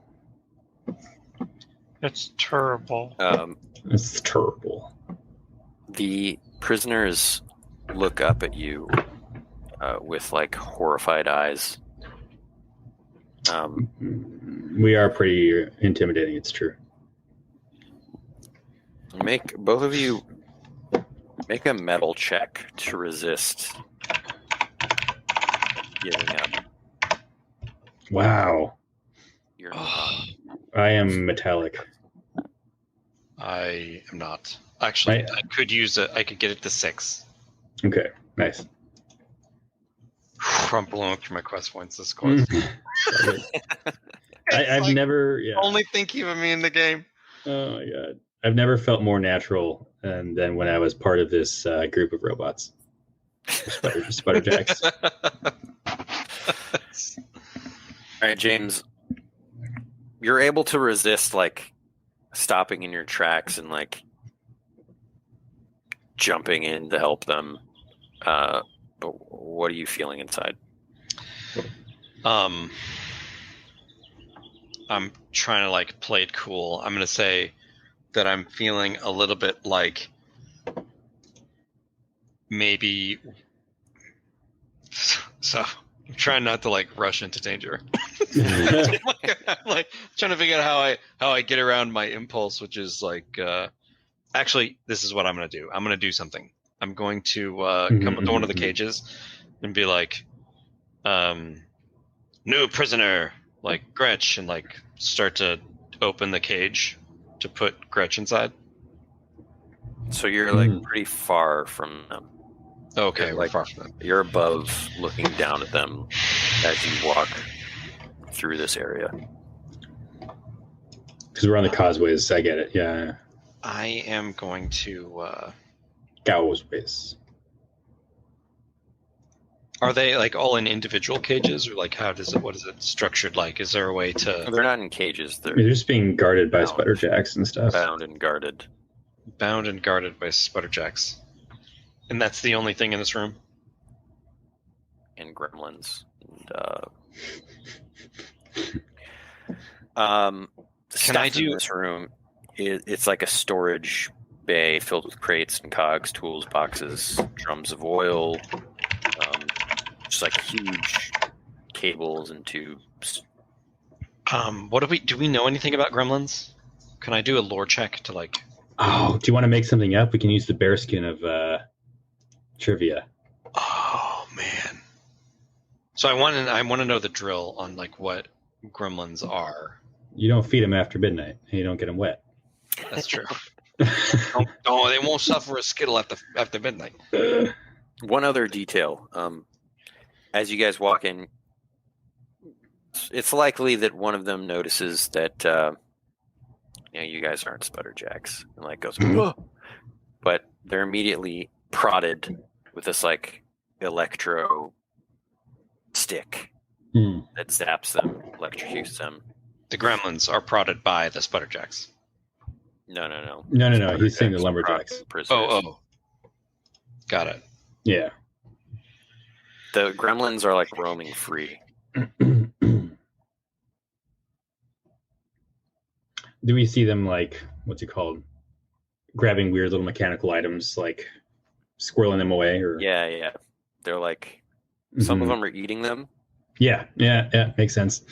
It's terrible. It's terrible. The prisoners look up at you with like horrified eyes. We are pretty intimidating, it's true. Both of you make a metal check to resist giving up. Wow. You're not. I am metallic. I am not. Actually, I could get it to 6. Okay, nice. I'm blowing through my quest points this course. I've like never... Yeah. Only thinking of me in the game. Oh my god. I've never felt more natural than when I was part of this group of robots. Sputter-jacks. All right, James. You're able to resist like stopping in your tracks and like jumping in to help them. But what are you feeling inside? I'm trying to like play it cool. I'm gonna say that I'm feeling a little bit like maybe. So I'm trying not to like rush into danger. I'm like trying to figure out how I get around my impulse, which is like actually this is what I'm gonna do. I'm gonna do something. I'm going to come up to one of the cages and be like, new prisoner, like Gretch, and like start to open the cage to put Gretch inside. So you're like pretty far from them. Okay, you're, we're like, far from them. You're above looking down at them as you walk through this area. Because we're on the causeways, I get it, yeah. I am going to... Causeways. Are they like all in individual cages, or like what is it structured like? Is there a way to... They're not in cages. They're just being guarded by sputter-jacks and stuff. Bound and guarded. Bound and guarded by sputter-jacks. And that's the only thing in this room? And gremlins. And, Can I do... in this room, it's like a storage bay filled with crates and cogs, tools, boxes, drums of oil, just like huge cables and tubes. Do we know anything about gremlins? Can I do a lore check to like... Oh, do you want to make something up? We can use the bearskin of trivia. Oh man. So I want to know the drill on like what gremlins are. You don't feed them after midnight, and you don't get them wet. That's true. They won't suffer a skittle after midnight. One other detail. As you guys walk in, it's likely that one of them notices that you guys aren't sputter-jacks, and like goes, "Whoa!" But they're immediately prodded with this like electro stick that zaps them, electrocutes them. The gremlins are prodded by the sputter-jacks. No. No. He's saying the lumberjacks. Oh. Got it. Yeah. The gremlins are like roaming free. Do we see them like, what's it called? Grabbing weird little mechanical items, like squirreling them away? Or Yeah. They're like, some of them are eating them. Yeah. Makes sense.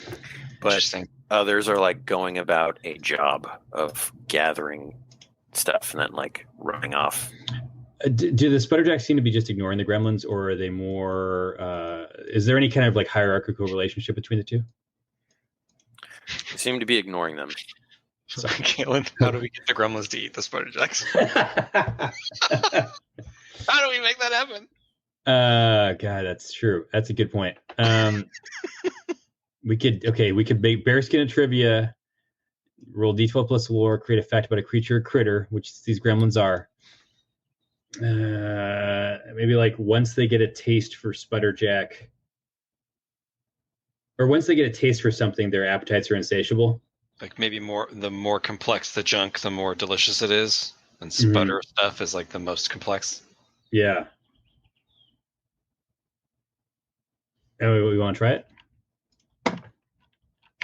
But others are like going about a job of gathering stuff and then like running off. Do the sputter-jacks seem to be just ignoring the gremlins, or are they more... is there any kind of like hierarchical relationship between the two? They seem to be ignoring them. Sorry, Galen, how do we get the gremlins to eat the sputter-jacks? How do we make that happen? God, that's true. That's a good point. We could make bearskin and trivia, roll d12 plus lore, create a fact about a creature or critter, which these gremlins are. Maybe like once they get a taste for sputter-jack, or once they get a taste for something, their appetites are insatiable. Like maybe the more complex the junk, the more delicious it is. And sputter stuff is like the most complex. Yeah. Oh, we want to try it?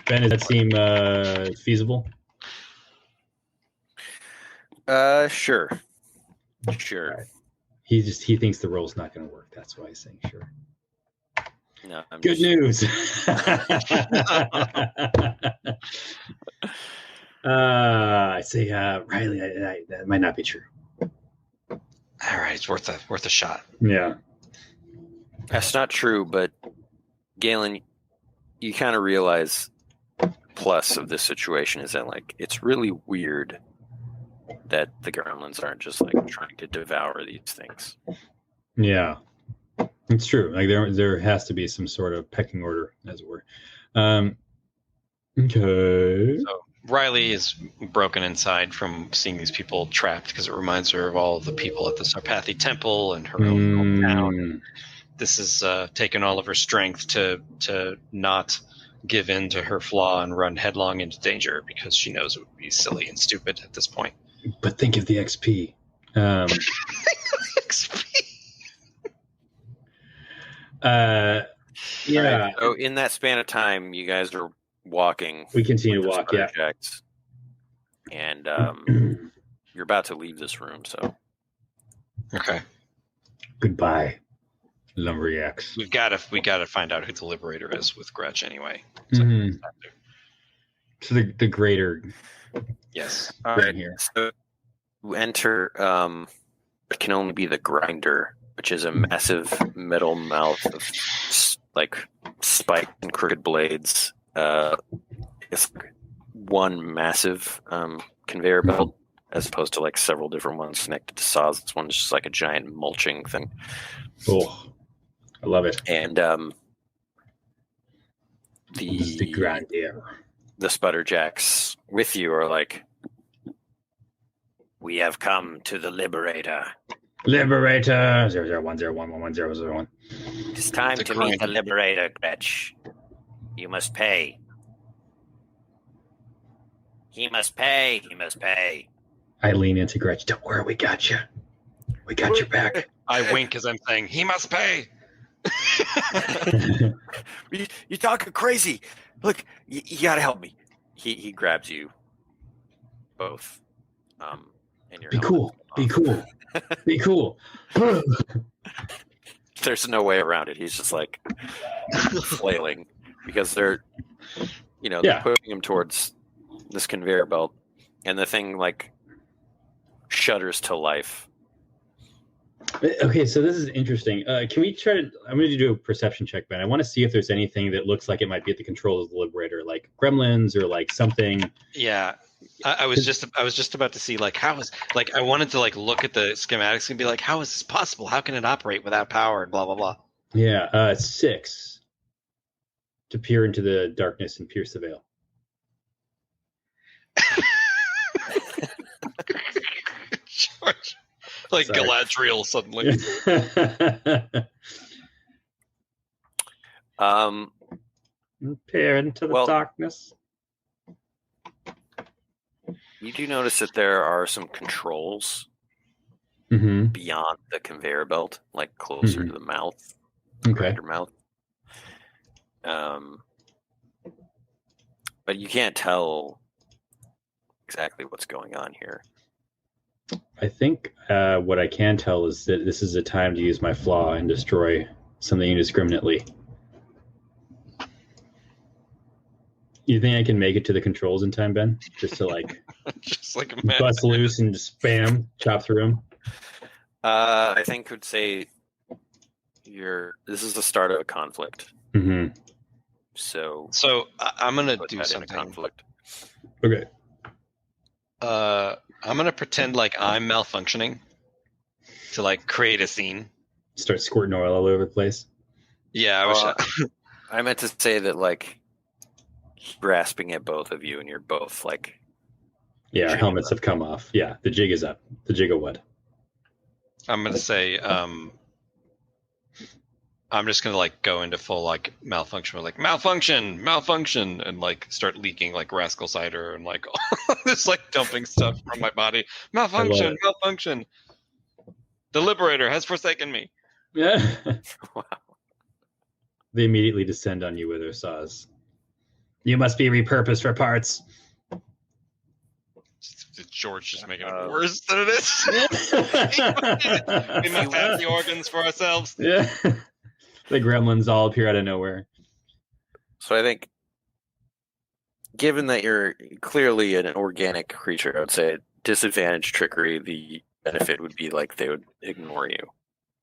Ben, does that seem feasible? Sure. Sure. Right. He thinks the roll's not going to work. That's why he's saying sure. No, Good news. I say, Rylee, that might not be true. All right, it's worth a shot. Yeah. That's not true, but Galen, you kind of realize plus of this situation is that like it's really weird that the gremlins aren't just like trying to devour these things. Yeah, it's true. Like there has to be some sort of pecking order, as it were. Okay. So Rylee is broken inside from seeing these people trapped because it reminds her of all the people at the Sarpathy Temple and her own hometown. This has taken all of her strength to not give in to her flaw and run headlong into danger because she knows it would be silly and stupid at this point. But think of the XP. XP. Yeah. Right. So in that span of time, you guys are walking. We continue to walk, yeah. And you're about to leave this room, so. Okay. Goodbye, lumberjacks. We gotta find out who the Liberator is with Gretch anyway. So the greater. Yes. All right. Here. So you enter. It can only be the grinder, which is a massive metal mouth of like spiked and crooked blades. It's one massive conveyor belt, as opposed to like several different ones connected to saws. This one's just like a giant mulching thing. Oh, I love it. And the grinder. The sputter-jacks with you are like, we have come to the Liberator. Liberator 001011101. It's time to meet the Liberator, Gretch. You must pay. He must pay. He must pay. I lean into Gretch. Don't worry, we got you. We got your back. I wink as I'm saying, he must pay. You're talking crazy. Look, you gotta help me. He grabs you both. And Be cool. Be cool. Be cool. There's no way around it. He's just like flailing because they're pushing him towards this conveyor belt, and the thing like shudders to life. Okay, so this is interesting. Can we try to? I'm going to do a perception check, Ben. I want to see if there's anything that looks like it might be at the controls of the Liberator, like gremlins or like something. Yeah, I was just about to see like how is like I wanted to like look at the schematics and be like, how is this possible? How can it operate without power and blah blah blah. Yeah, 6 to peer into the darkness and pierce the veil. George. Like Sorry. Galadriel suddenly. Peer into the darkness. You do notice that there are some controls beyond the conveyor belt, like closer to the mouth. Okay. Your mouth. But you can't tell exactly what's going on here. I think what I can tell is that this is a time to use my flaw and destroy something indiscriminately. You think I can make it to the controls in time, Ben? Just to like, just like a bust loose and just spam, chop through them? I think I'd say this is the start of a conflict. Mm-hmm. So I'm gonna do something. Conflict. Okay. I'm gonna pretend like I'm malfunctioning to like create a scene. Start squirting oil all over the place. Yeah, I meant to say that like grasping at both of you, and you're both like Yeah, our helmets have come off. Yeah, the jig is up. The jig of what? I'm gonna say I'm just gonna like go into full like malfunction, like malfunction, and like start leaking like rascal cider and like just like dumping stuff from my body. Malfunction. The Liberator has forsaken me. Yeah. Wow. They immediately descend on you with their saws. You must be repurposed for parts. George just making it worse than it is. We must have the organs for ourselves. Yeah. The gremlins all appear out of nowhere. So I think, given that you're clearly an organic creature, I would say disadvantage trickery, the benefit would be like they would ignore you.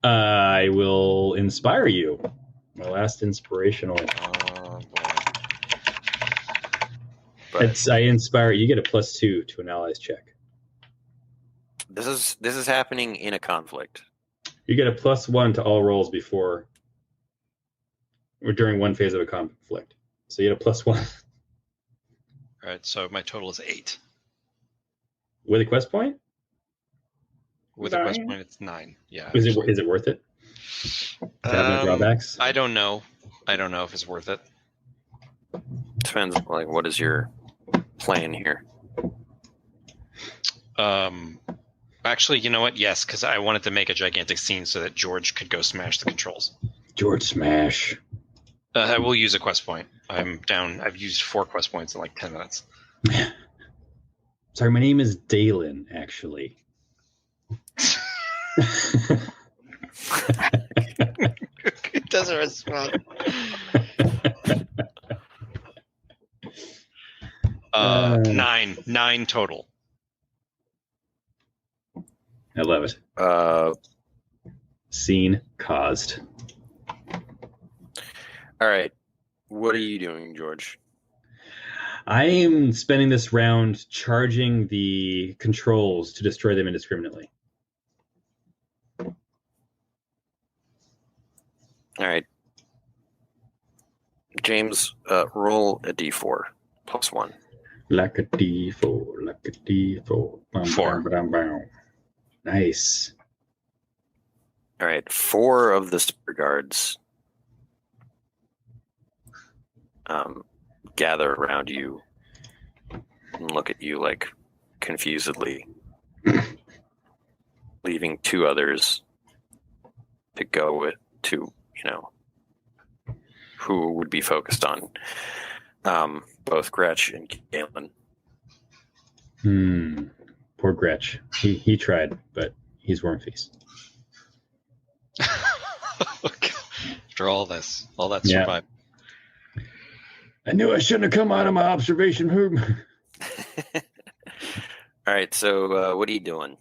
I will inspire you. My last inspirational. I inspire you. Get a +2 to an ally's check. This is happening in a conflict. You get a +1 to all rolls before or during one phase of a conflict. So you get a +1. All right, so my total is 8. With a quest point? With a quest point, it's 9. Yeah. Is it worth it? To have no drawbacks? I don't know. I don't know if it's worth it. Depends. Like, what is your plan here? Actually, you know what? Yes, because I wanted to make a gigantic scene so that George could go smash the controls. George smash. I will use a quest point. I'm down. I've used 4 quest points in like 10 minutes. Sorry, my name is Dalen, actually. It doesn't respond. 9 total. I love it. Scene caused. All right. What are you doing, George? I am spending this round charging the controls to destroy them indiscriminately. All right. James, roll a d4 +1. Like a d4, like a d4. Bam, 4. Bam, bam, bam. Nice. All right. 4 of the spear guards gather around you and look at you like confusedly, leaving 2 others to go with who would be focused on both Gretch and Galen. Poor Gretch. He tried, but he's worm feast. After all that survived. I knew I shouldn't have come out of my observation room. All right, so what are you doing?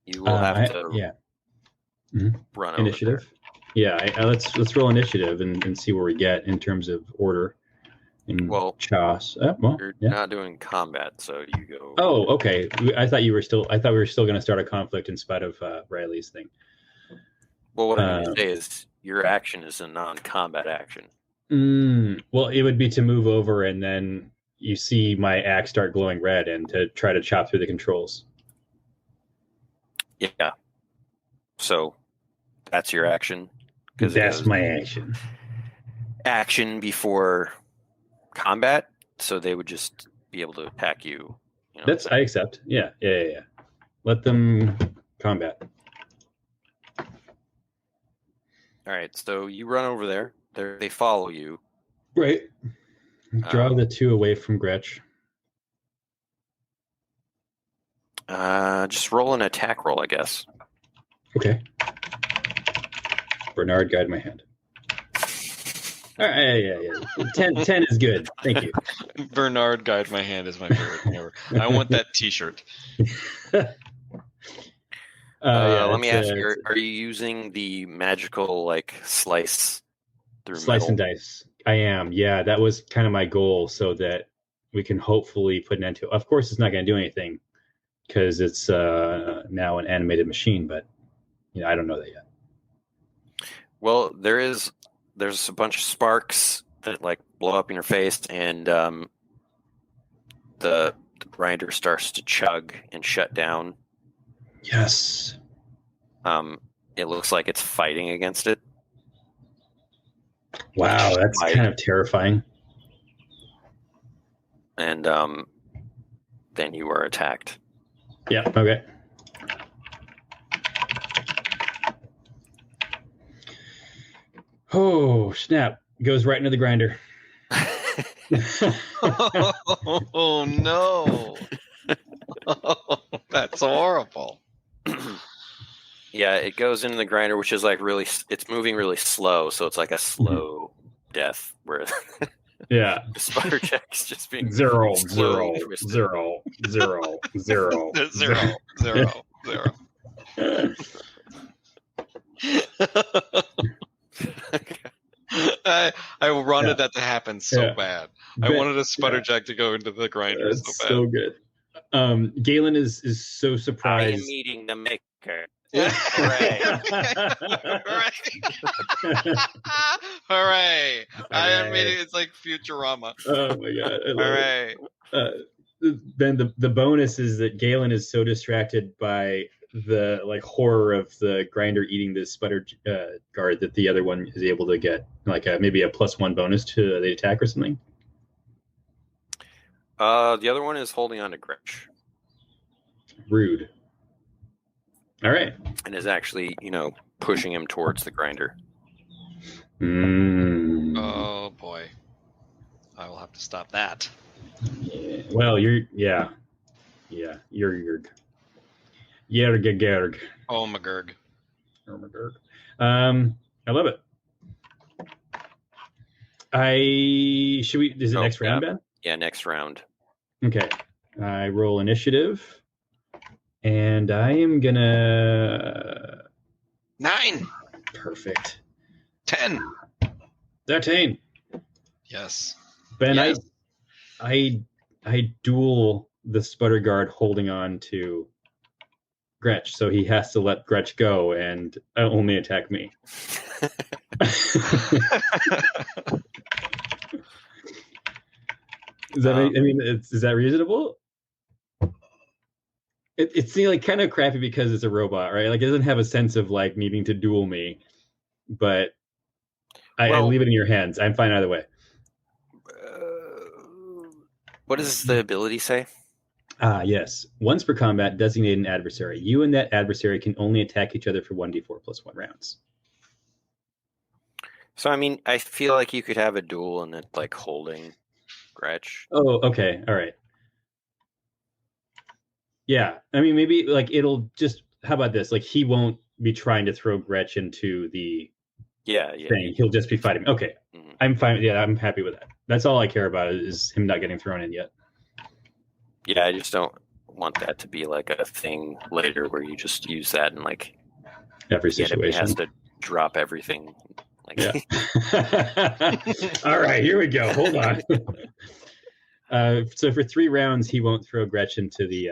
You will have to run initiative. Over there. Yeah, let's roll initiative and see where we get in terms of order. Chas. You're not doing combat, so you go. Oh, okay. I thought we were still going to start a conflict in spite of Rylee's thing. Well, what I'm going to say is your action is a non-combat action. Well, it would be to move over and then you see my axe start glowing red and to try to chop through the controls. Yeah. So that's your action. That's my action. Action before combat, so they would just be able to attack you. I accept. Yeah. Let them combat. All right, so you run over there. They follow you. Right. Draw the 2 away from Gretch. Just roll an attack roll, I guess. Okay. Bernard, guide my hand. All right, yeah. 10 is good. Thank you. Bernard, guide my hand is my favorite thing ever. I want that T-shirt. Let me ask you: are you using the magical slice through metal? And dice? I am. Yeah, that was kind of my goal, so that we can hopefully put an end to it. Of course, it's not going to do anything because it's now an animated machine, but I don't know that yet. Well, there's a bunch of sparks that blow up in your face, and the grinder starts to chug and shut down. Yes. It looks like it's fighting against it. Wow, that's kind of terrifying. And then you are attacked. Yeah, okay. Oh, snap. Goes right into the grinder. Oh, no. Oh, that's horrible. Yeah, it goes into the grinder, which is like really, it's moving really slow. So it's like a slow death where yeah. the sputter-jacks just being 0, slowly 0, twisted. 0, 0, 0, 0, 0, 0. I wanted that to happen so bad. I wanted a sputter-jack to go into the grinder so bad. So good. Galen is so surprised. I am meeting the maker. Hooray! Hooray! I am meeting. It's like Futurama. Oh my god! Hooray! Then the bonus is that Galen is so distracted by the horror of the grinder eating the sputter guard that the other one is able to get maybe a +1 bonus to the attack or something. The other one is holding on to Gretch. Rude. All right. And is actually, pushing him towards the grinder. Oh boy. I will have to stop that. Yeah. Well, you're Yerg. Yerg. Oh my Gerg. I love it. Is it next round, Ben? Yeah, next round. Okay. I roll initiative. And I am gonna 9. Perfect. 10. 13. Yes. Ben, yes. I duel the sputter guard holding on to Gretch, so he has to let Gretch go and only attack me. Is that reasonable? It's kind of crappy because it's a robot, right? It doesn't have a sense of needing to duel me, but I leave it in your hands. I'm fine either way. What does the ability say? Yes. Once per combat, designate an adversary. You and that adversary can only attack each other for 1d4 + 1 rounds. So, I feel like you could have a duel and it holding Gretch. Oh, okay. All right. Yeah, maybe it'll just. How about this? He won't be trying to throw Gretch into the thing. He'll just be fighting. Okay, I'm fine. Yeah, I'm happy with that. That's all I care about is him not getting thrown in yet. Yeah, I just don't want that to be a thing later where you just use that in every situation. He has to drop everything. Yeah. All right, here we go. Hold on. So for 3 rounds, he won't throw Gretch into the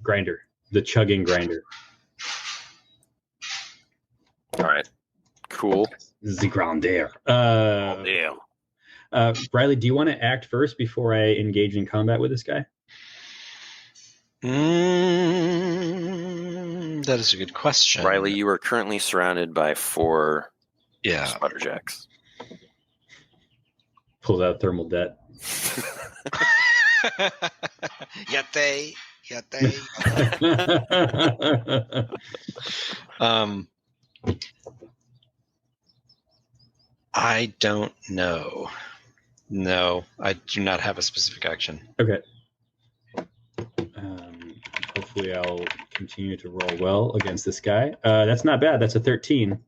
grinder, the chugging grinder. All right, cool. The grandeur. Yeah. Rylee, do you want to act first before I engage in combat with this guy? That is a good question. Rylee, you are currently surrounded by 4 sputter-jacks. Pulls out thermal debt. Yate. I don't know. No, I do not have a specific action. Okay. Hopefully I'll continue to roll well against this guy. That's not bad. That's a 13.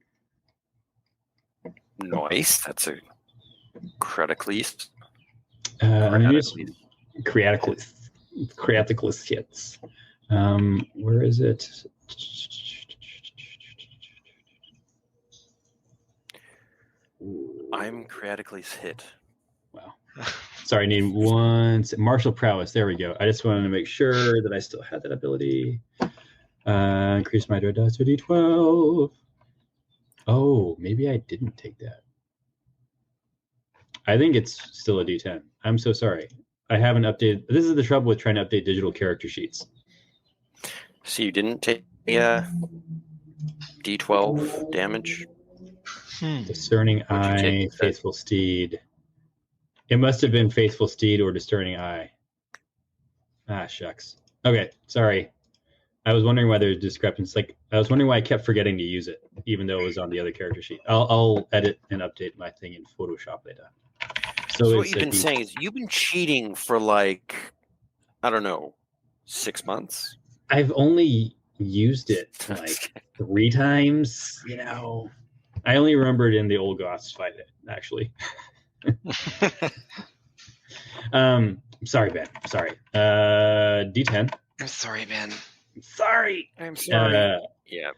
Nice. That's a Creticles. Creticles hits. Where is it? I'm Creticles hit. Wow. Sorry, I need one. Martial prowess. There we go. I just wanted to make sure that I still had that ability. Increase my dice to D12. Oh, maybe I didn't take that. I think it's still a D10. I'm so sorry. I haven't updated. This is the trouble with trying to update digital character sheets. So you didn't take D12 damage? Discerning Eye, Faithful Steed. It must have been Faithful Steed or Discerning Eye. Ah, shucks. Okay, sorry. I was wondering why there's discrepancy. Like, I was wondering why I kept forgetting to use it, even though it was on the other character sheet. I'll edit and update my thing in Photoshop later. So what you've been saying is you've been cheating for like, I don't know, 6 months? I've only used it like 3 times, you know. I only remembered in the old Goths fight it, actually. Sorry, Ben. Sorry. D10. I'm sorry, Ben. Sorry. I'm sorry. Yeah.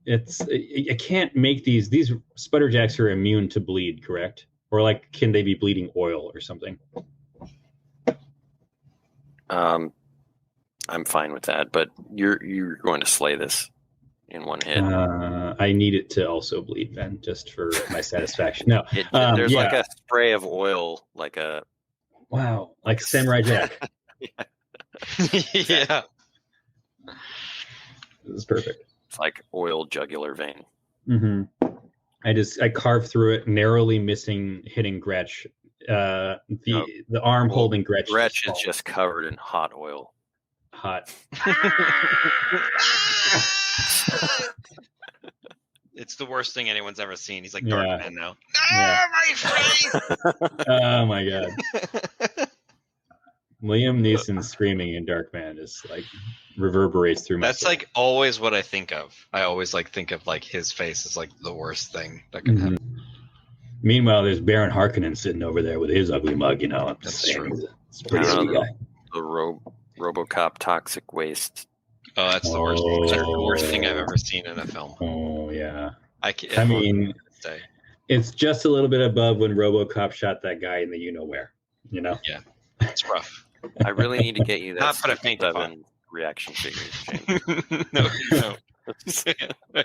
I can't make these sputter-jacks are immune to bleed, correct? Or like, can they be bleeding oil or something? I'm fine with that, but you're going to slay this in one hit. I need it to also bleed, Ben, just for my satisfaction. No, there's like a spray of oil, like a like Samurai Jack. Yeah. This is perfect. It's like oil jugular vein. Mm-hmm. I carved through it, narrowly hitting Gretch. The arm holding Gretch. Gretch is just covered in hot oil. Hot. It's the worst thing anyone's ever seen. He's like Darkman now. My face! Oh my god. Liam Neeson screaming in Darkman is like reverberates through my That's soul. like always what I think of. I always like think of like his face as like the worst thing that can happen. Meanwhile, there's Baron Harkonnen sitting over there with his ugly mug, you know. That's true. It's a pretty sweet guy. The RoboCop toxic waste. Oh, that's the worst. That's the worst thing I've ever seen in a film. Oh yeah. I mean, it's just a little bit above when RoboCop shot that guy in the you-know-where. You know? Yeah, it's rough. I really need to get you that Not for a faint of heart. reaction figures, James.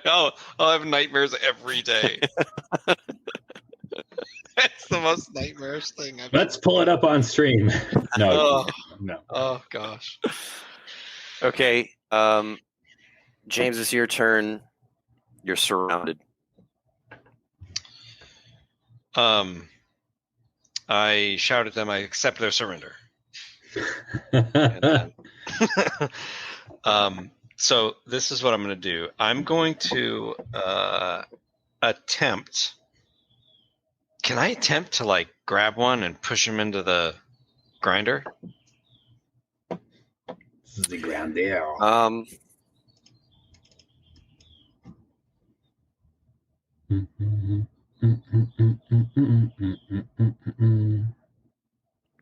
No. I'll have nightmares every day. That's the most nightmarish thing I've Let's pull it up on stream. No. Oh gosh. Okay, James, it's your turn. You're surrounded. I shout at them, I accept their surrender. So this is what I'm going to do. I'm going to attempt. Can I attempt to like grab one and push him into the grinder? This is the grinder.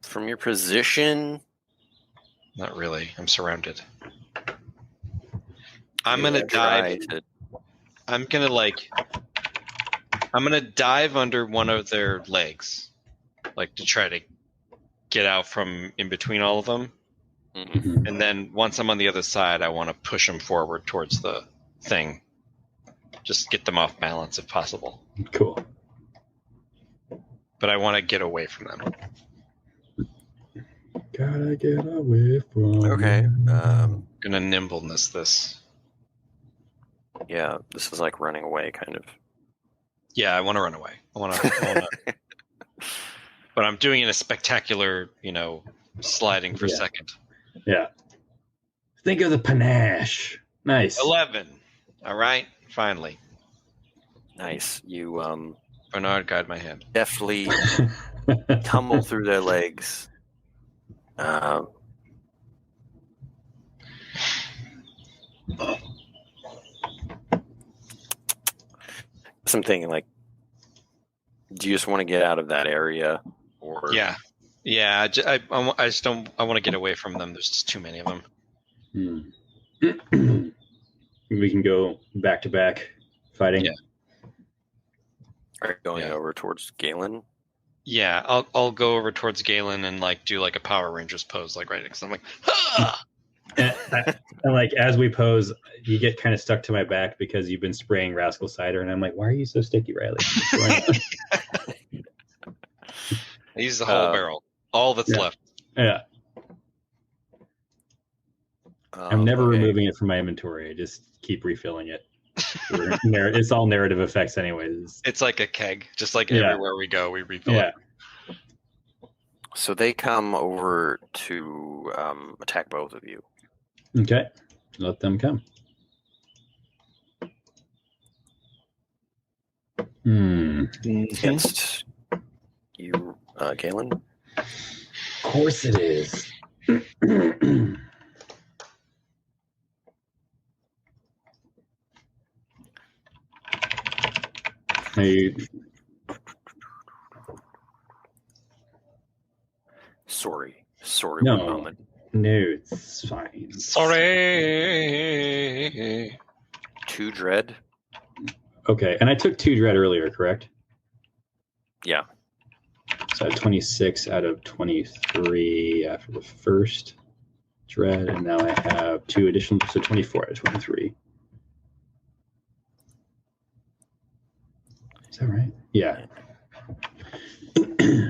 From your position, not really. I'm surrounded. I'm gonna dive. I'm gonna dive under one of their legs, like to try to get out from in between all of them. Mm-hmm. And then once I'm on the other side, I want to push them forward towards the thing. Just get them off balance if possible. Cool. But I want to get away from them. Gotta get away from Okay. Gonna nimbleness this. Yeah, this is like running away, kind of. Yeah, I want to run away. I want to. But I'm doing it in a spectacular, sliding for second. Yeah. Think of the panache. Nice. 11. All right. Finally. Nice. You Bernard, guide my hand. deftly tumble through their legs. I'm thinking, like, do you just want to get out of that area, or Yeah. I just don't. I want to get away from them. There's just too many of them. We can go back to back fighting. Yeah. are you going over towards Galen? Yeah, I'll go over towards Galen and like do like a Power Rangers pose, like right next to him, like, ah! And like as we pose, you get kind of stuck to my back because you've been spraying Rascal Cider, and I'm like, why are you so sticky, Rylee? I use the whole barrel, all that's left. Yeah. I'm never removing it from my inventory. I just keep refilling it. It's all narrative effects anyways. It's like a keg. Just like everywhere we go, we refill it. So they come over to attack both of you. Okay. Let them come. Against you, Galen? Of course it is. Hey. Sorry, No. 1 moment. No, it's fine. Sorry. 2 dread. Okay, and I took 2 dread earlier, correct? Yeah. So I had 26 out of 23 after the first dread, and now I have 2 additional, so 24 out of 23. Is that right? Yeah.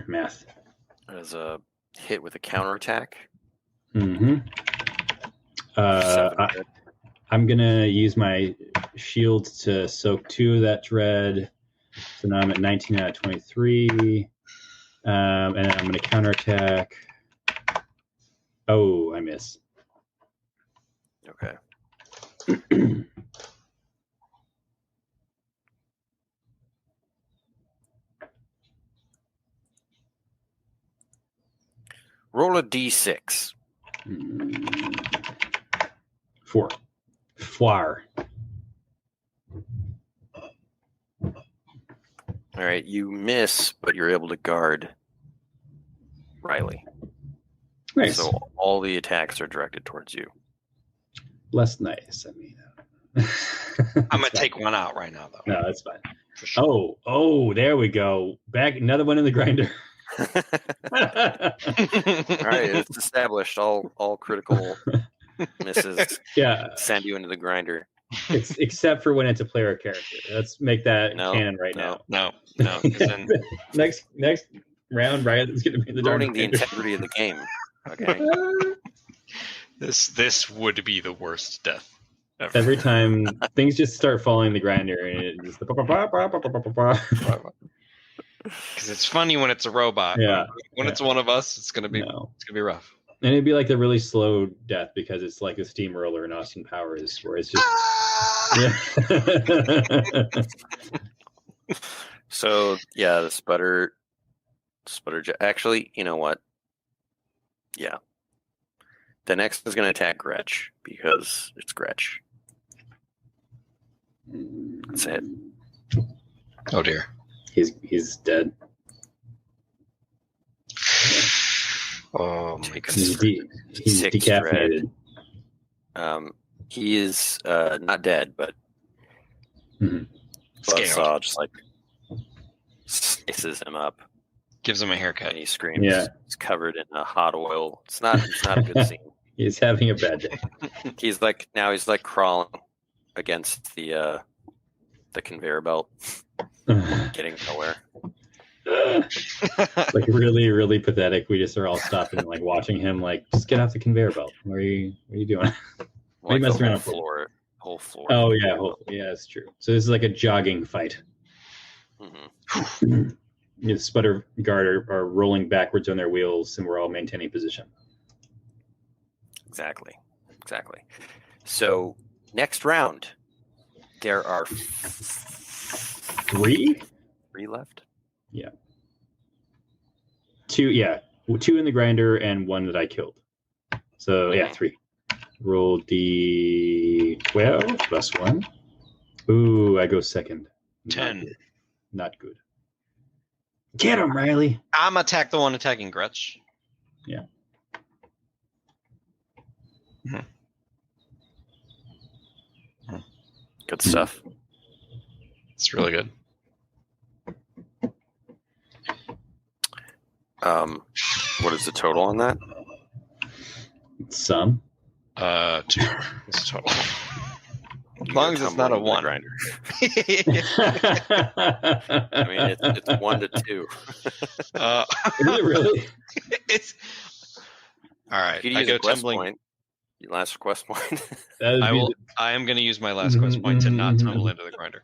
Math. As a hit with a counterattack. Mm-hmm. I'm going to use my shield to soak 2 of that dread. So now I'm at 19 out of 23. And then I'm going to counterattack. Oh, I miss. Okay. Roll a d6. 4. Foire. All right, you miss, but you're able to guard Rylee. Nice. So all the attacks are directed towards you. Less nice. I mean, I'm gonna take one out right now, though. No, that's fine. For sure. Oh, there we go. Back, another one in the grinder. All right, it's established. All critical misses send you into the grinder. Except for when it's a player character. Let's make that canon now. No. Then... next round, Riot is going to be the ruining the integrity of the game. Okay. This would be the worst death ever. Every time things just start falling in the grinder, and it just because it's funny when it's a robot. Yeah. When it's one of us, it's gonna be rough. And it'd be like the really slow death because it's like a steamroller in Austin Powers, where it's just. So the sputter. Actually, you know what? Yeah. The next is going to attack Gretch because it's Gretch. That's it. Oh dear. He's dead. Oh my goodness. He's decaffeinated. He is not dead, but Buzzsaw just like slices him up. Gives him a haircut. And he screams. Yeah. He's covered in hot oil. It's not a good scene. He's having a bad day. He's like crawling against the conveyor belt, getting nowhere. Like really, really pathetic. We just are all stopping and like watching him like just get off the conveyor belt. What are you doing? Like the whole floor. Oh yeah, it's true. So this is like a jogging fight. Mm-hmm. The sputter guard are rolling backwards on their wheels, and we're all maintaining position. Exactly. So next round, there are 3 left. Yeah. 2 in the grinder and 1 that I killed. So 3. Roll D12 plus 1. Ooh, I go second. 10. Not good. Get him, Rylee. I'm attack the one attacking Gretch. Yeah. Good stuff. It's really good. What is the total on that? Some. 2 is the total. As long as it's not a 1. Grinder. I mean, it's 1 to 2. Is it really? All right. You I use go a quest tumbling. point. Your last quest point. I am going to use my last quest point to not tumble into the grinder.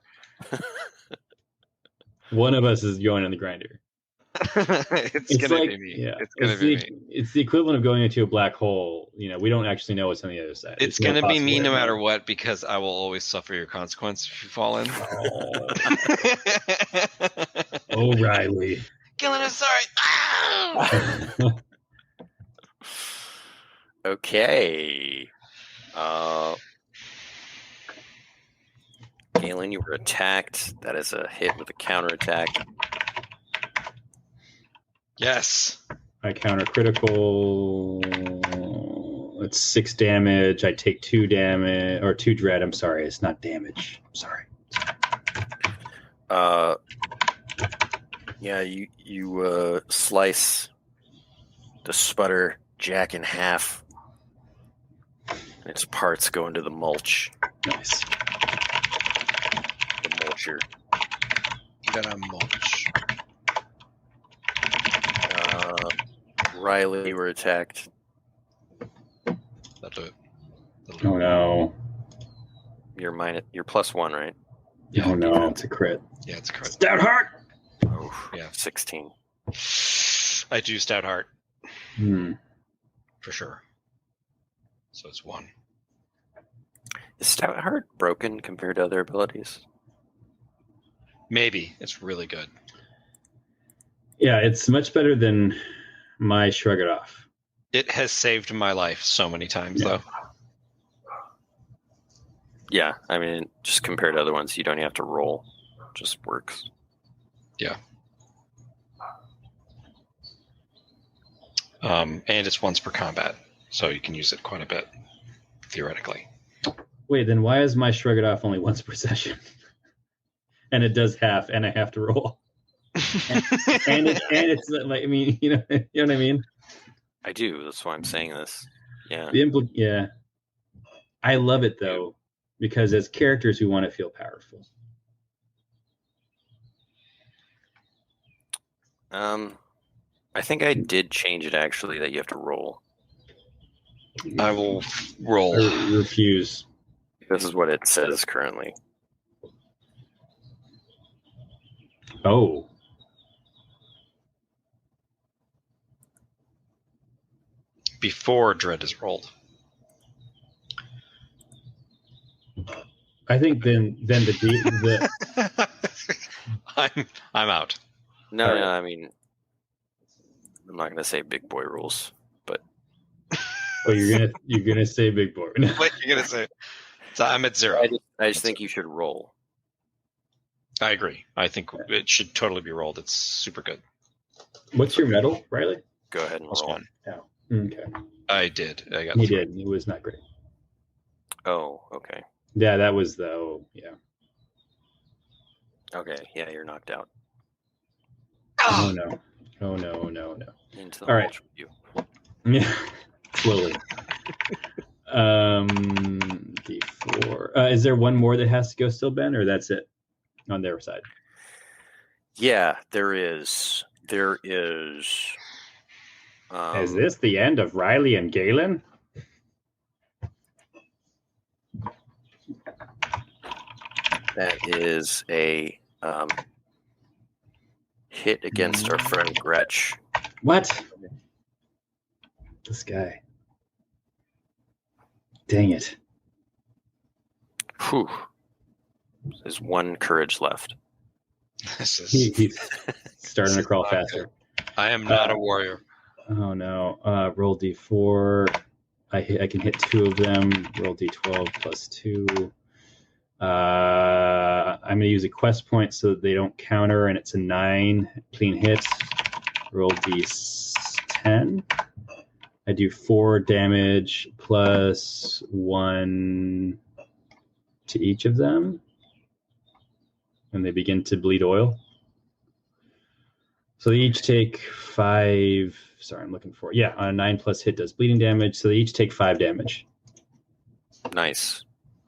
One of us is going on the grinder. It's going to be me. Yeah, it's going to be me. It's the equivalent of going into a black hole. We don't actually know what's on the other side. It's going to be me no matter what, because I will always suffer your consequence if you fall in. Oh, Rylee. Galen, I'm sorry. Ah! Okay. Galen, you were attacked. That is a hit with a counterattack. Yes. I counter critical. It's 6 damage. I take 2 damage or 2 dread. I'm sorry, it's not damage. I'm sorry. Yeah, you slice the sputter-jack in half. Its parts go into the mulch. Nice. The mulcher. Gonna mulch. Rylee, you were attacked. That'll do it. Oh no. You're +1, right? Yeah, oh no, it's a crit. Yeah, it's a crit. Stout heart. Oh, Yeah. 16. I do stout heart. For sure. So it's 1. Is stout heart broken compared to other abilities? Maybe. It's really good. Yeah, it's much better than my shrug it off. It has saved my life so many times, though. Yeah, I mean, just compared to other ones, you don't have to roll. It just works. Yeah. And it's once per combat, so you can use it quite a bit, theoretically. Wait, then why is my shrug it off only once per session? And it does half, and I have to roll. and it's like, I mean, you know what I mean? I do. That's why I'm saying this. Yeah. Yeah. I love it though, because as characters, we want to feel powerful. I think I did change it actually that you have to roll. I will roll. I refuse. This is what it says currently. Oh. Before dread is rolled. I think then the I'm out. No, All right. I mean, I'm not going to say big boy rules, but oh, you're gonna say big boy. What you're gonna say? So I'm at 0. I just think you should roll. I agree. I think it should totally be rolled. It's super good. What's your medal, Rylee? Go ahead and roll. +1. Oh, okay. I did. I got. He 3. did. It was not great. Oh, okay. Yeah, that was the yeah. Okay, yeah, you're knocked out. Oh no. Oh no. Into the All right. mulch with you. Yeah. Slowly. D4. Is there one more that has to go still, Ben, or that's it on their side? Yeah, there is. There is. Is this the end of Rylee and Galen? That is a hit against our friend Gretch. What? This guy. Dang it. Whew. There's 1 courage left. This is. He's starting to crawl faster. I am not a warrior. Oh no. Roll D4. I can hit 2 of them. Roll D12 plus 2. I'm going to use a quest point so that they don't counter, and it's a 9 clean hit. Roll D10. I do 4 damage plus 1 to each of them, and they begin to bleed oil. So they each take 5. Sorry, I'm looking for. Yeah, on a 9 plus hit does bleeding damage. So they each take 5 damage. Nice.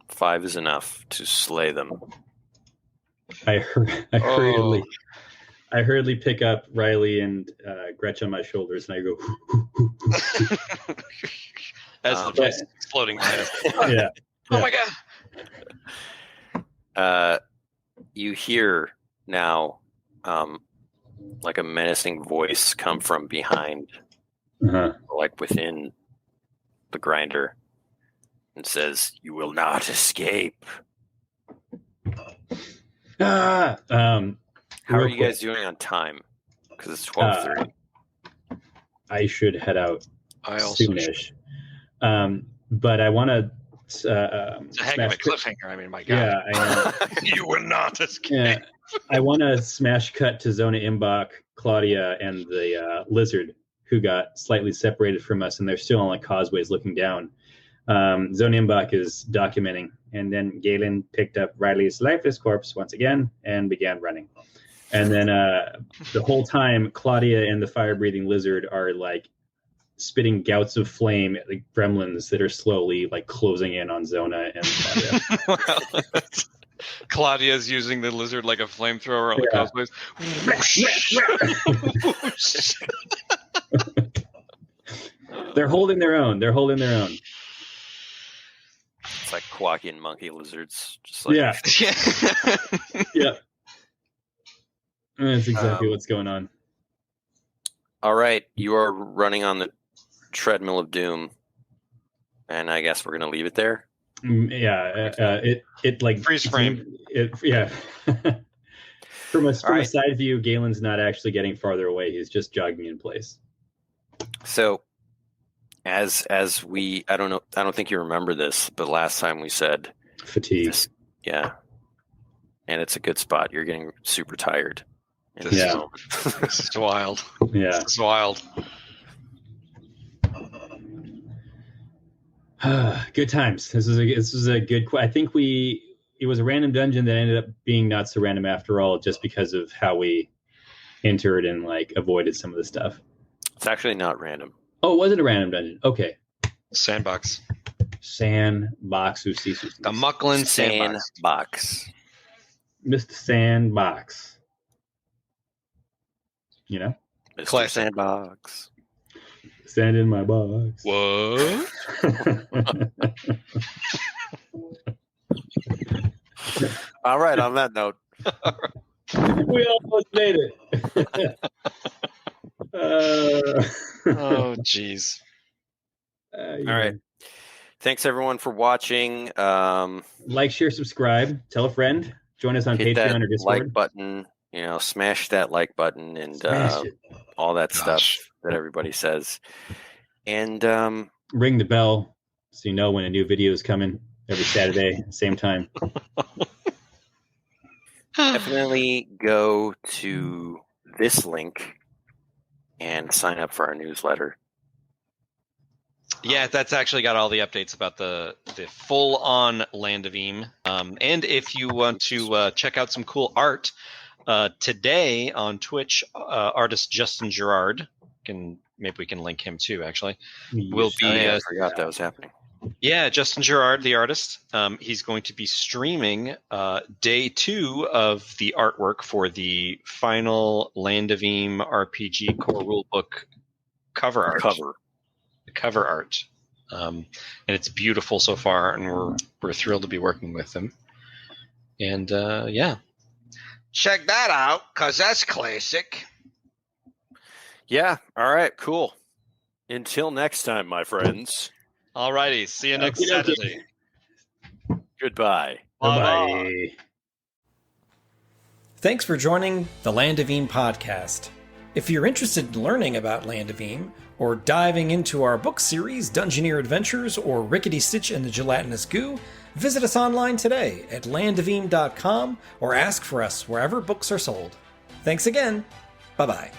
5 is enough to slay them. I hurriedly pick up Rylee and Gretch on my shoulders, and I go, As the place is exploding past. Yeah. Oh my god! You hear now, like a menacing voice come from behind, like within the grinder, and says, "You will not escape." How are you guys doing on time? Because it's 12:30. I should head out soonish. But I want to. It's a heck of a cliffhanger. I mean, my God. Yeah, I You will not escape. Yeah, I want to smash cut to Zona Imbach, Claudia, and the lizard who got slightly separated from us, and they're still on like causeways looking down. Zona Imbach is documenting, and then Galen picked up Riley's lifeless corpse once again and began running. And then the whole time, Claudia and the fire-breathing lizard are like spitting gouts of flame at the gremlins that are slowly like closing in on Zona and Claudia. Claudia's using the lizard like a flamethrower on the causeways. They're holding their own. It's like quacking monkey lizards. Just like Yeah. That's exactly what's going on. All right, you are running on the treadmill of doom, and I guess we're going to leave it there. It like freeze frame. From a side view, Galen's not actually getting farther away. He's just jogging in place. So, as we, I don't think you remember this, but last time we said fatigue. And it's a good spot. You're getting super tired. This is wild. Yeah, this is wild. Good times. This is a good. I think it was a random dungeon that ended up being not so random after all, just because of how we entered and like avoided some of the stuff. It's actually not random. Oh, was it a random dungeon? Okay. Sandbox. Sandbox. The Mucklands Sandbox. Mr. Sandbox. You know? Mr. Classic. Sandbox. Sand in my box. What? All right, on that note. We almost made it. Oh, jeez. All right. Thanks, everyone, for watching. Like, share, subscribe. Tell a friend. Join us on Patreon or Discord. Like button. Smash that like button and all that stuff that everybody says. And ring the bell so you know when a new video is coming every Saturday, same time. Definitely go to this link and sign up for our newsletter. Yeah, that's actually got all the updates about the full-on Land of Eem. And if you want to check out some cool art, today on Twitch, artist Justin Gerard, maybe we can link him too, actually, will be... I forgot that was happening. Yeah, Justin Gerard, the artist, he's going to be streaming day 2 of the artwork for the final Land of Eem RPG core rulebook cover art. The cover art. And it's beautiful so far, and we're thrilled to be working with him. And check that out, because that's classic. Yeah, all right, cool. Until next time, my friends. All righty, see you next Saturday. Goodbye. Bye-bye. Thanks for joining the Land of Eem podcast. If you're interested in learning about Land of Eem, or diving into our book series, Dungeoneer Adventures, or Rickety Stitch and the Gelatinous Goo, visit us online today at landofelem.com or ask for us wherever books are sold. Thanks again. Bye-bye.